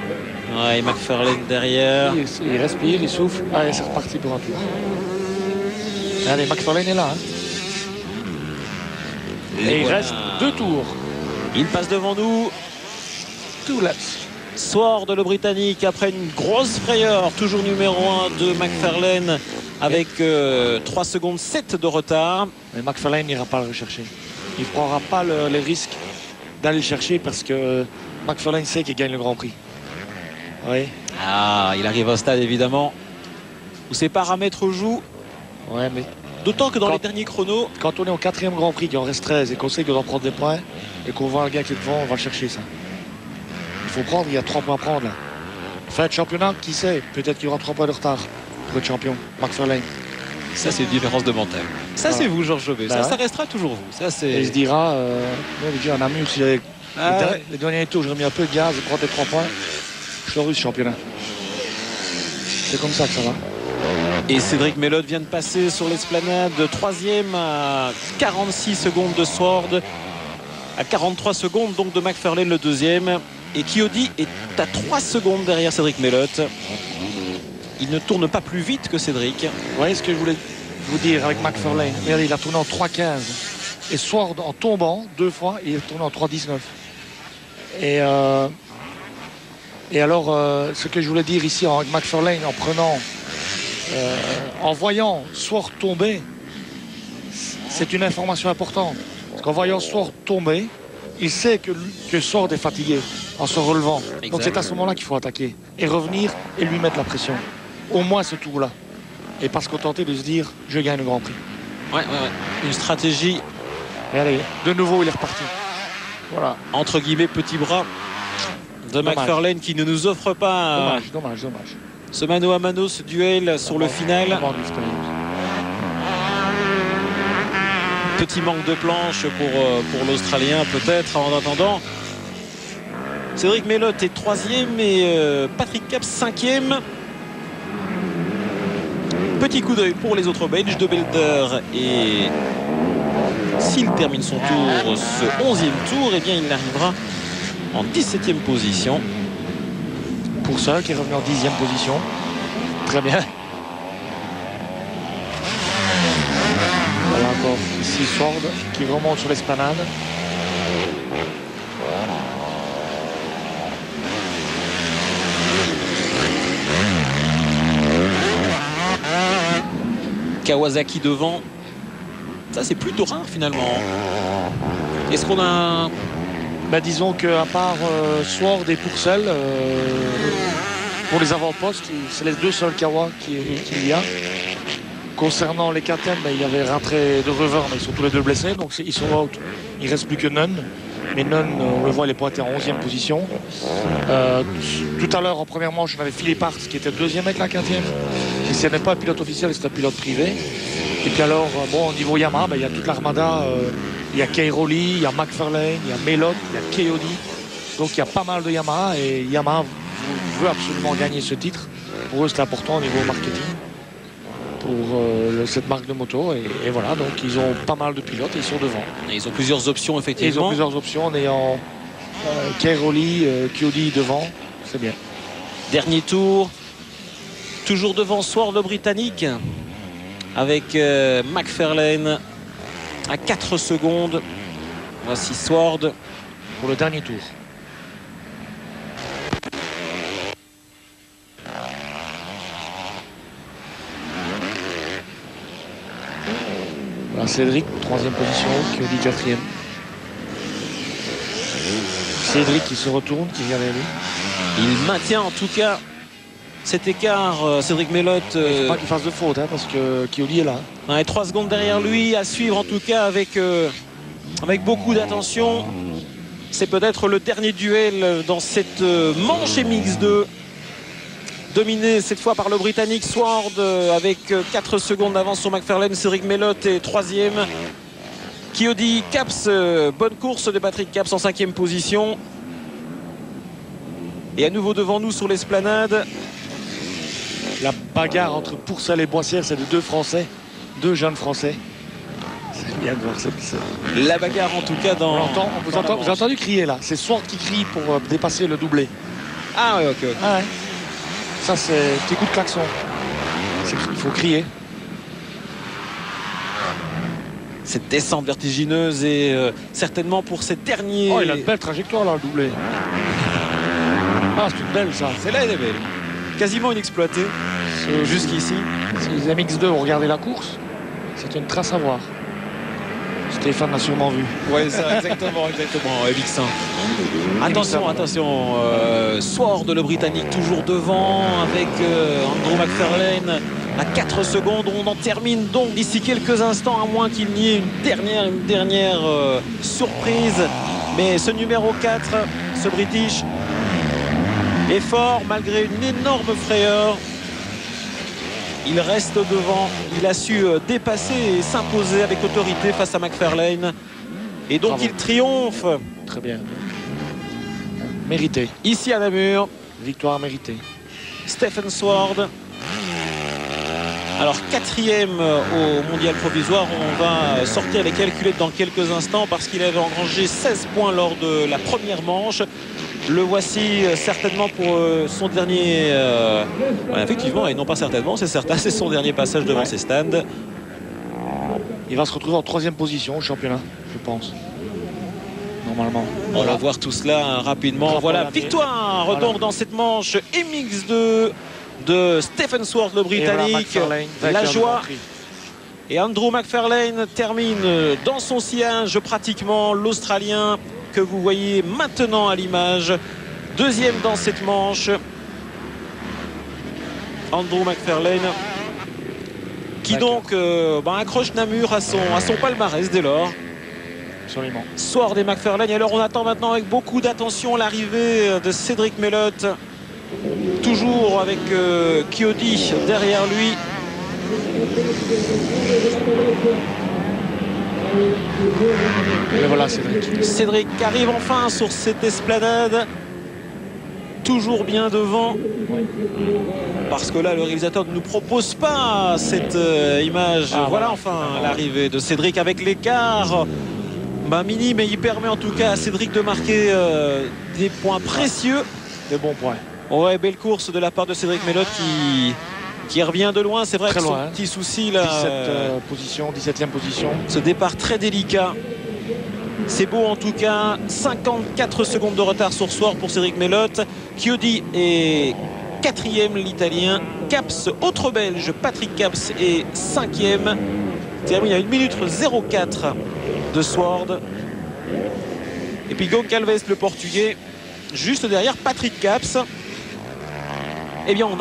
Ouais, et McFarlane derrière. Il respire, il souffle. Allez, c'est reparti pour un tour. Allez, McFarlane est là. Hein. Et il reste 2 tours. Il passe devant nous. 2 laps. Sword, le Britannique, après une grosse frayeur, toujours numéro 1 de McFarlane, avec 3 secondes 7 de retard. Mais McFarlane n'ira pas le rechercher. Il ne prendra pas les risques d'aller le chercher parce que McFarlane sait qu'il gagne le Grand Prix. Oui. Ah, il arrive au stade évidemment où ses paramètres jouent. Ouais, mais d'autant que dans les derniers chronos, quand on est au 4e Grand Prix, qu'il en reste 13 et qu'on sait qu'on doit prendre des points et qu'on voit un gars qui est devant, on va le chercher ça. Il faut prendre, il y a 3 points à prendre là. Fin de championnat, qui sait, peut-être qu'il y aura 3 points de retard pour être champion. McFarlane. Ça c'est une différence de mental. Ça c'est vous, Georges Jobé. Bah, ça restera toujours vous. Ça, et il se dira, en Namur, si j'avais les derniers tours, j'aurais mis un peu de gaz, je prends des 3 points, je l'aurais eu ce championnat. C'est comme ça que ça va. Et Cédric Melot vient de passer sur l'esplanade, 3e à 46 secondes de Sword, à 43 secondes donc de McFarlane le 2e. Et Chiodi est à 3 secondes derrière Cédric Melot. Il ne tourne pas plus vite que Cédric. Vous voyez ce que je voulais vous dire avec McFarlane. Regardez, il a tourné en 3,15. Et Sword en tombant 2 fois, il a tourné en 3,19. Et alors, ce que je voulais dire ici avec McFarlane, en voyant Sword tomber, c'est une information importante. Parce qu'en voyant Sword tomber, il sait que Sword est fatigué en se relevant. Exact. Donc c'est à ce moment-là qu'il faut attaquer et revenir et lui mettre la pression. Au moins ce tour-là. Et pas se contenter de se dire je gagne le Grand Prix. Ouais. Une stratégie. Et allez, de nouveau il est reparti. Voilà. Entre guillemets petit bras de McFarlane qui ne nous offre pas dommage. Ce mano à mano, ce duel sur le final. Petit manque de planche pour l'Australien peut-être en attendant. Cédric Melot est 3e et Patrick Capps 5e. Petit coup d'œil pour les autres Belges de Belder, et s'il termine son tour, ce 11e tour, eh bien il arrivera en 17e position. Pour ça qui est revenu en 10e position. Très bien. Voilà encore ici Sword qui remonte sur l'esplanade. Kawasaki devant. Ça c'est plutôt rare finalement. Est-ce qu'on a... disons qu'à part Sword et Pourcel, pour les avant-postes, c'est les 2 seuls Kawa qu'il y a. Concernant les KTM, il y avait Rattray de Rever, mais ils sont tous les 2 blessés, donc ils sont out. Il ne reste plus que Nunn. Mais Nunn, on le voit, il est pointé en 11e position. Tout à l'heure, en première manche, on avait Philippe Hart qui était 2e avec la KTM. Et ce n'est pas un pilote officiel, c'est un pilote privé. Et puis alors, au niveau Yamaha, il y a toute l'armada. Il y a Cairoli, il y a McFarlane, il y a Melot, il y a Chiodi. Donc il y a pas mal de Yamaha. Et Yamaha veut absolument gagner ce titre. Pour eux, c'est important au niveau marketing pour cette marque de moto. Et voilà, donc ils ont pas mal de pilotes et ils sont devant. Et ils ont plusieurs options, effectivement. Et ils ont plusieurs options en ayant Cairoli, Chiodi devant. C'est bien. Dernier tour. Toujours devant Sword le Britannique avec McFarlane à 4 secondes. Voici Sword pour le dernier tour. Voilà Cédric, 3e position, qui dit 4e. Cédric qui se retourne, qui vient vers lui. Il maintient en tout cas cet écart, Cédric Melotte. Il ne faut pas qu'il fasse de faute, hein, parce que Kioli est là. Ouais, 3 secondes derrière lui, à suivre en tout cas avec beaucoup d'attention. C'est peut-être le dernier duel dans cette manche MX2. Dominé cette fois par le Britannique Sword avec 4 secondes d'avance sur McFarlane. Cédric Melotte est 3e. Kiodi Caps, bonne course de Patrick Caps en 5e position. Et à nouveau devant nous sur l'esplanade. La bagarre entre Pourcel et Boissière, c'est de 2 Français, 2 jeunes Français. C'est bien de voir ça. La bagarre en tout cas dans... Vous avez entendu crier là. C'est Sword qui crie pour dépasser le doublé. Ah ouais, ok. Ah ouais. Ça c'est un petit coup de klaxon. Il faut crier. Cette descente vertigineuse et certainement pour ces derniers... Oh, il a une belle trajectoire là, le doublé. Ah, c'est une belle ça. Celle-là, elle est belle. Quasiment inexploitée jusqu'ici. Si les MX2 ont regardé la course, c'est une trace à voir. Stéphane l'a sûrement vu. Oui, ça, exactement, MX1. Attention, Sword le Britannique toujours devant avec Andrew McFarlane à 4 secondes. On en termine donc d'ici quelques instants, à moins qu'il n'y ait une dernière surprise. Mais ce numéro 4, ce British, est fort malgré une énorme frayeur. Il reste devant, il a su dépasser et s'imposer avec autorité face à McFarlane. Et donc il triomphe. Très bien. Mérité. Ici à Namur. Victoire méritée. Stephen Sword. Alors 4e au mondial provisoire. On va sortir les calculettes dans quelques instants parce qu'il avait engrangé 16 points lors de la première manche. Le voici certainement pour son dernier... effectivement, et non pas certainement, c'est certain, c'est son dernier passage devant ses stands. Il va se retrouver en 3e position au championnat, je pense. Normalement. On va voir tout cela rapidement. Voilà, victoire donc dans cette manche MX2 de Stephen Sword, le Britannique. La joie. Et Andrew McFarlane termine dans son sillage pratiquement, l'Australien que vous voyez maintenant à l'image. 2e dans cette manche. Andrew McFarlane qui donc accroche Namur à son palmarès dès lors. Absolument. Sword et McFarlane. Alors on attend maintenant avec beaucoup d'attention l'arrivée de Cédric Melotte. Toujours avec Kiodi derrière lui. Et voilà Cédric. Cédric arrive enfin sur cette esplanade. Toujours bien devant. Parce que là, le réalisateur ne nous propose pas cette image. Voilà enfin l'arrivée de Cédric avec l'écart. Mini, mais il permet en tout cas à Cédric de marquer des points précieux. Des bons points. Ouais, belle course de la part de Cédric Melotte qui revient de loin. C'est vrai que son petit souci là. 17e position. Ce départ très délicat. C'est beau en tout cas. 54 secondes de retard sur Sword pour Cédric Melotte. Chiodi est 4e, l'Italien. Caps, autre Belge, Patrick Caps est 5e. Termine à 1 minute 04 de Sword. Et puis Goncalves, le Portugais, juste derrière Patrick Caps. Eh bien on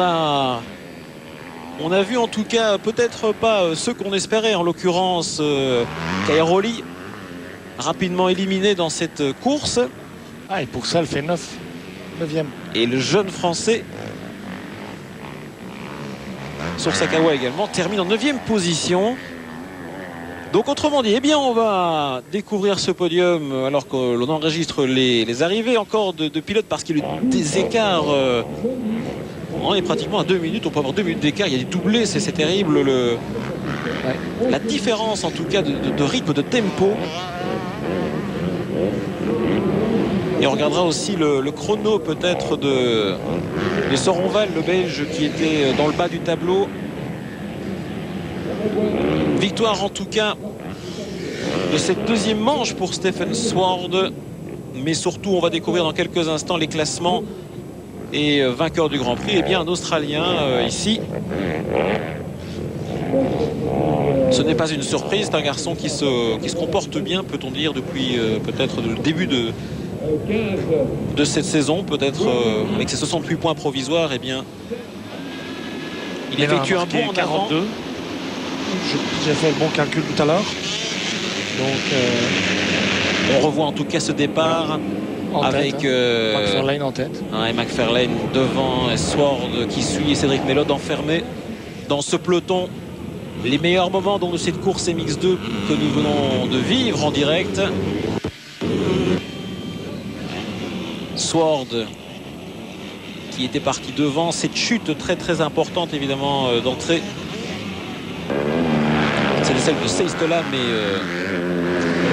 a vu en tout cas peut-être pas ce qu'on espérait, en l'occurrence Cairoli, rapidement éliminé dans cette course. Et pour ça elle fait 9e. Et le jeune français sur Sakawa également termine en 9e position. Donc autrement dit, on va découvrir ce podium alors que l'on enregistre les arrivées encore de pilotes, parce qu'il y a des écarts. On est pratiquement à 2 minutes, on peut avoir 2 minutes d'écart, il y a des doublés, c'est terrible. La différence en tout cas de rythme, de tempo. Et on regardera aussi le chrono peut-être de Soronval, le Belge, qui était dans le bas du tableau. Victoire en tout cas de cette deuxième manche pour Stephen Sword. Mais surtout, on va découvrir dans quelques instants les classements. Et vainqueur du Grand Prix, eh bien un Australien ici. Ce n'est pas une surprise, c'est un garçon qui se comporte bien, peut-on dire, depuis peut-être le début de cette saison. Peut-être avec ses 68 points provisoires, eh bien il effectue un bond en avant. J'ai fait le bon calcul tout à l'heure. Donc on revoit en tout cas ce départ avec McFarlane en tête. Et McFarlane devant, Sword qui suit, et Cédric Mellot enfermé dans ce peloton. Les meilleurs moments donc de cette course MX2 que nous venons de vivre en direct. Sword qui était parti devant. Cette chute très très importante évidemment d'entrée. C'était celle de Seistola, mais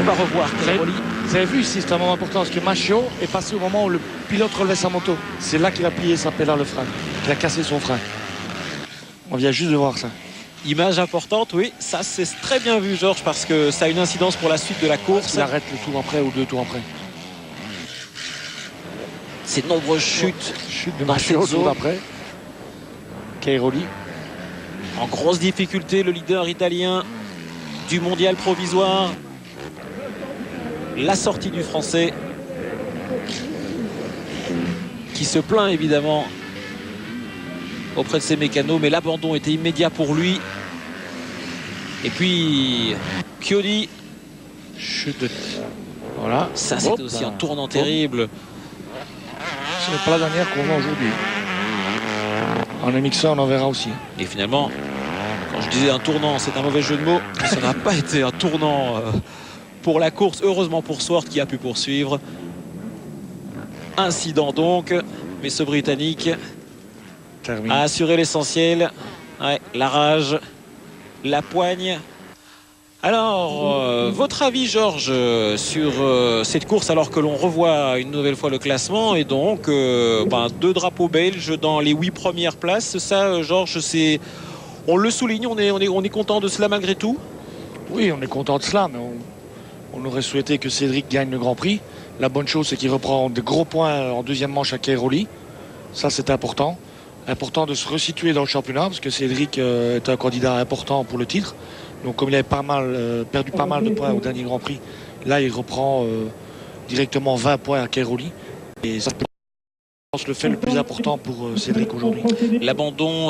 on va revoir Cairoli. Vous avez vu ici, c'est un moment important parce que Machio est passé au moment où le pilote relevait sa moto. C'est là qu'il a plié sa pédale de frein, qu'il a cassé son frein. On vient juste de voir ça. Image importante, oui, ça c'est très bien vu, Georges, parce que ça a une incidence pour la suite de la course. Il arrête le tour après ou 2 tours après. Ces nombreuses chutes de Machio au tour d'après. Cairoli. En grosse difficulté, le leader italien du mondial provisoire. La sortie du Français qui se plaint évidemment auprès de ses mécanos, mais l'abandon était immédiat pour lui. Et puis Chiodi, chute de... Voilà, ça c'était aussi un tournant terrible. Ce n'est pas la dernière qu'on voit aujourd'hui. En MX1 on en verra aussi. Et finalement, quand je disais un tournant, c'est un mauvais jeu de mots, ça n'a pas été un tournant pour la course. Heureusement pour Sword qui a pu poursuivre. Incident donc, mais ce Britannique a assuré l'essentiel. Ouais, la rage, la poigne. Alors, votre avis, Georges, sur cette course, alors que l'on revoit une nouvelle fois le classement, et donc 2 drapeaux belges dans les 8 premières places. Ça, Georges, on le souligne, on est content de cela malgré tout. Oui, on est content de cela, mais on aurait souhaité que Cédric gagne le Grand Prix. La bonne chose, c'est qu'il reprend des gros points en deuxième manche à Cairoli. Ça, c'est important. Important de se resituer dans le championnat, parce que Cédric est un candidat important pour le titre. Donc comme il avait perdu pas mal de points au dernier Grand Prix, là il reprend directement 20 points à Cairoli. Et ça, je pense, le fait le plus important pour Cédric aujourd'hui. L'abandon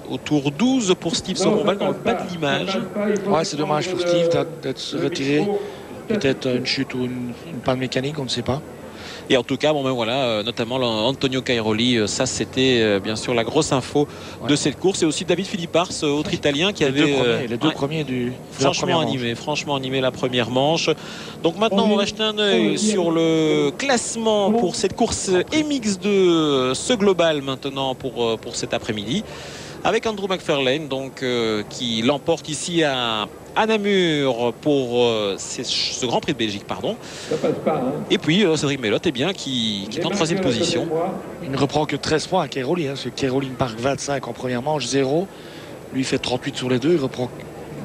au tour 12 pour Steve Soronval dans le bas de l'image. Ouais, c'est dommage pour Steve d'être retiré. Peut-être une chute ou une panne mécanique, on ne sait pas. Et en tout cas, voilà, notamment Antonio Cairoli, ça c'était bien sûr la grosse info de cette course. Et aussi David Philippars, autre Italien qui avait les deux premiers franchement animé la première manche. Donc maintenant on va jeter un œil sur le classement pour cette course MX2, ce global maintenant pour cet après-midi. Avec Andrew McFarlane donc, qui l'emporte ici à Namur pour ce Grand Prix de Belgique, pardon. Et puis Cédric Mellot qui est en 3e position. Il ne reprend que 13 points à Cairoli, parce que Cairoli marque 25 en première manche, 0. Lui fait 38 sur les deux. Il reprend,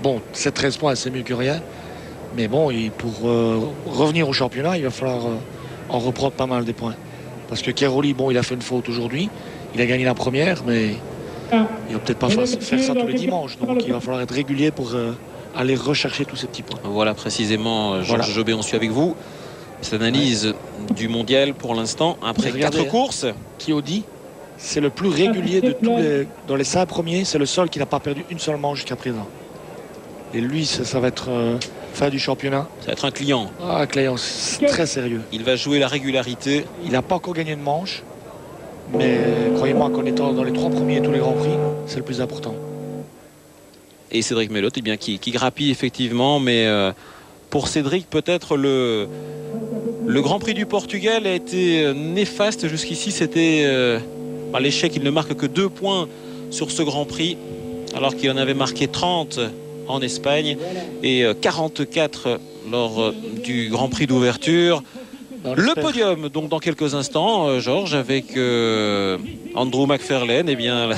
bon, c'est 13 points, c'est mieux que rien. Mais bon, pour revenir au championnat, il va falloir en reprendre pas mal des points. Parce que Cairoli, bon, il a fait une faute aujourd'hui. Il a gagné la première, mais il va peut-être pas faire ça tous les dimanches. Donc il va falloir être régulier pour aller rechercher tous ces petits points. Voilà précisément, Georges Jobé, on suit avec vous cette analyse du mondial pour l'instant après 4 courses. Chiodi, c'est le plus régulier de tous dans les 5 premiers. C'est le seul qui n'a pas perdu une seule manche jusqu'à présent. Et lui, ça va être fin du championnat. Ça va être un client. Un client très sérieux. Il va jouer la régularité. Il n'a pas encore gagné de manche. Mais croyez-moi qu'en étant dans les 3 premiers tous les Grands Prix, c'est le plus important. Et Cédric Mellot, qui grappille effectivement, mais pour Cédric, peut-être le Grand Prix du Portugal a été néfaste jusqu'ici. C'était l'échec. Il ne marque que 2 points sur ce Grand Prix, alors qu'il en avait marqué 30 en Espagne et 44 lors du Grand Prix d'ouverture. Le podium, donc dans quelques instants, Georges, avec Andrew McFarlane, eh bien,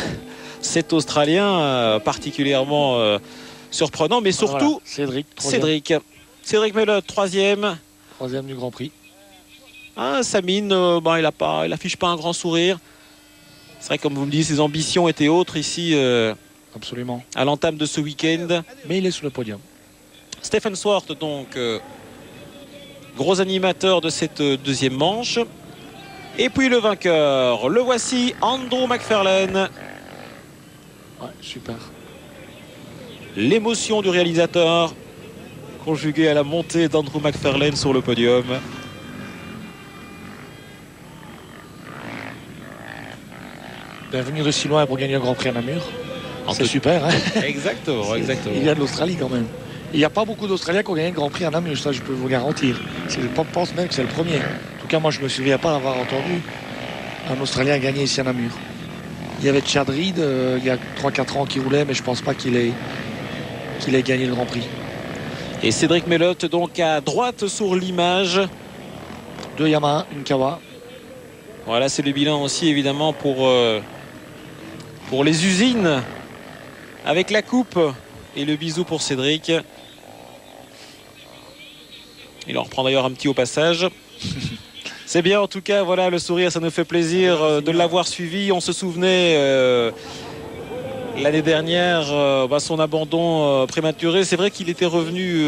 cet Australien particulièrement surprenant, mais surtout Cédric Mellot, troisième du Grand Prix. Ah, Samine, il affiche pas un grand sourire. C'est vrai, comme vous me dites, ses ambitions étaient autres ici. Absolument. À l'entame de ce week-end. Mais il est sur le podium. Stephen Swart, donc, gros animateur de cette deuxième manche. Et puis le vainqueur, le voici, Andrew McFarlane. Ouais, super. L'émotion du réalisateur conjuguée à la montée d'Andrew McFarlane sur le podium. Venir de si loin pour gagner un Grand Prix à Namur, c'est super. Hein. Exactement. Il vient de l'Australie quand même. Il n'y a pas beaucoup d'Australiens qui ont gagné le Grand Prix à Namur, ça je peux vous garantir. Je pense même que c'est le premier. En tout cas, moi je ne me souviens pas d'avoir entendu un Australien gagner ici à Namur. Il y avait Chad Reed il y a 3-4 ans qui roulait, mais je ne pense pas qu'il ait gagné le Grand Prix. Et Cédric Mellot donc à droite sur l'image. 2 Yamaha, une Kawa. Voilà, c'est le bilan aussi évidemment pour les usines avec la coupe et le bisou pour Cédric. Il en reprend d'ailleurs un petit au passage. C'est bien en tout cas, voilà, le sourire, ça nous fait plaisir de l'avoir suivi. On se souvenait l'année dernière son abandon prématuré. C'est vrai qu'il était revenu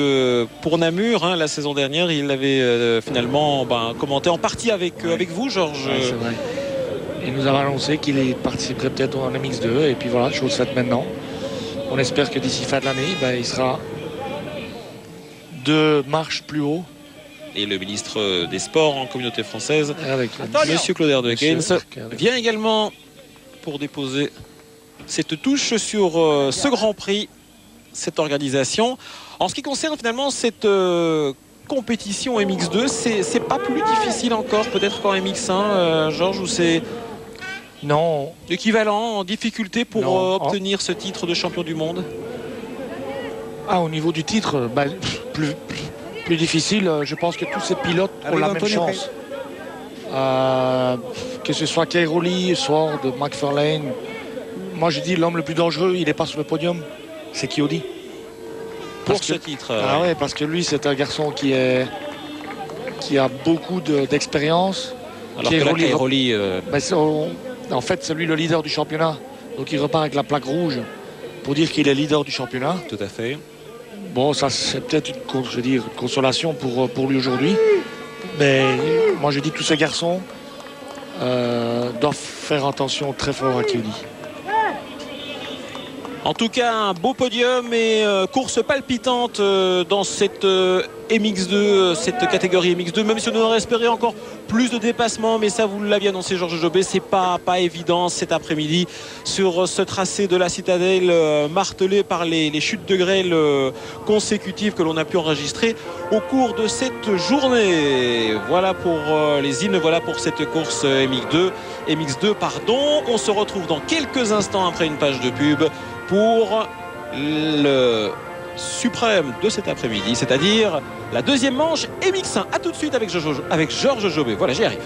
pour Namur la saison dernière. Il l'avait finalement commenté en partie avec vous, Georges. Ouais, c'est vrai. Il nous a annoncé qu'il participerait peut-être en MX2. Et puis voilà, chose faite maintenant. On espère que d'ici fin de l'année, il sera 2 marches plus haut. Et le ministre des Sports en communauté française, Monsieur Claude de Keynes, vient également pour déposer cette touche sur ce Grand Prix, cette organisation. En ce qui concerne finalement cette compétition MX2, c'est pas plus difficile encore peut-être qu'en MX1, Georges, ou c'est non équivalent en difficulté pour obtenir ce titre de champion du monde? Au niveau du titre, plus difficile. Je pense que tous ces pilotes ont la même chance. Que ce soit Cairoli, Swart, McFarlane. Moi, je dis l'homme le plus dangereux, il n'est pas sur le podium. C'est Chiodi. Pour ce titre. Ouais, parce que lui, c'est un garçon qui a beaucoup d'expérience. Alors Cairoli... en fait, c'est lui le leader du championnat. Donc, il repart avec la plaque rouge pour dire qu'il est leader du championnat. Tout à fait. Bon, ça c'est peut-être une consolation pour lui aujourd'hui. Mais moi je dis que tous ces garçons doivent faire attention très fort à Chiodi. En tout cas, un beau podium et course palpitante dans cette MX2, cette catégorie MX2. Même si on aurait espéré encore plus de dépassements, mais ça vous l'aviez annoncé Georges Jobé, c'est pas évident cet après-midi sur ce tracé de la citadelle martelé par les chutes de grêle consécutives que l'on a pu enregistrer au cours de cette journée. Voilà pour les hymnes, voilà pour cette course MX2 pardon. On se retrouve dans quelques instants après une page de pub pour le suprême de cet après-midi, c'est-à-dire la deuxième manche MX1. A tout de suite avec Georges Jobé. Voilà, j'y arrive.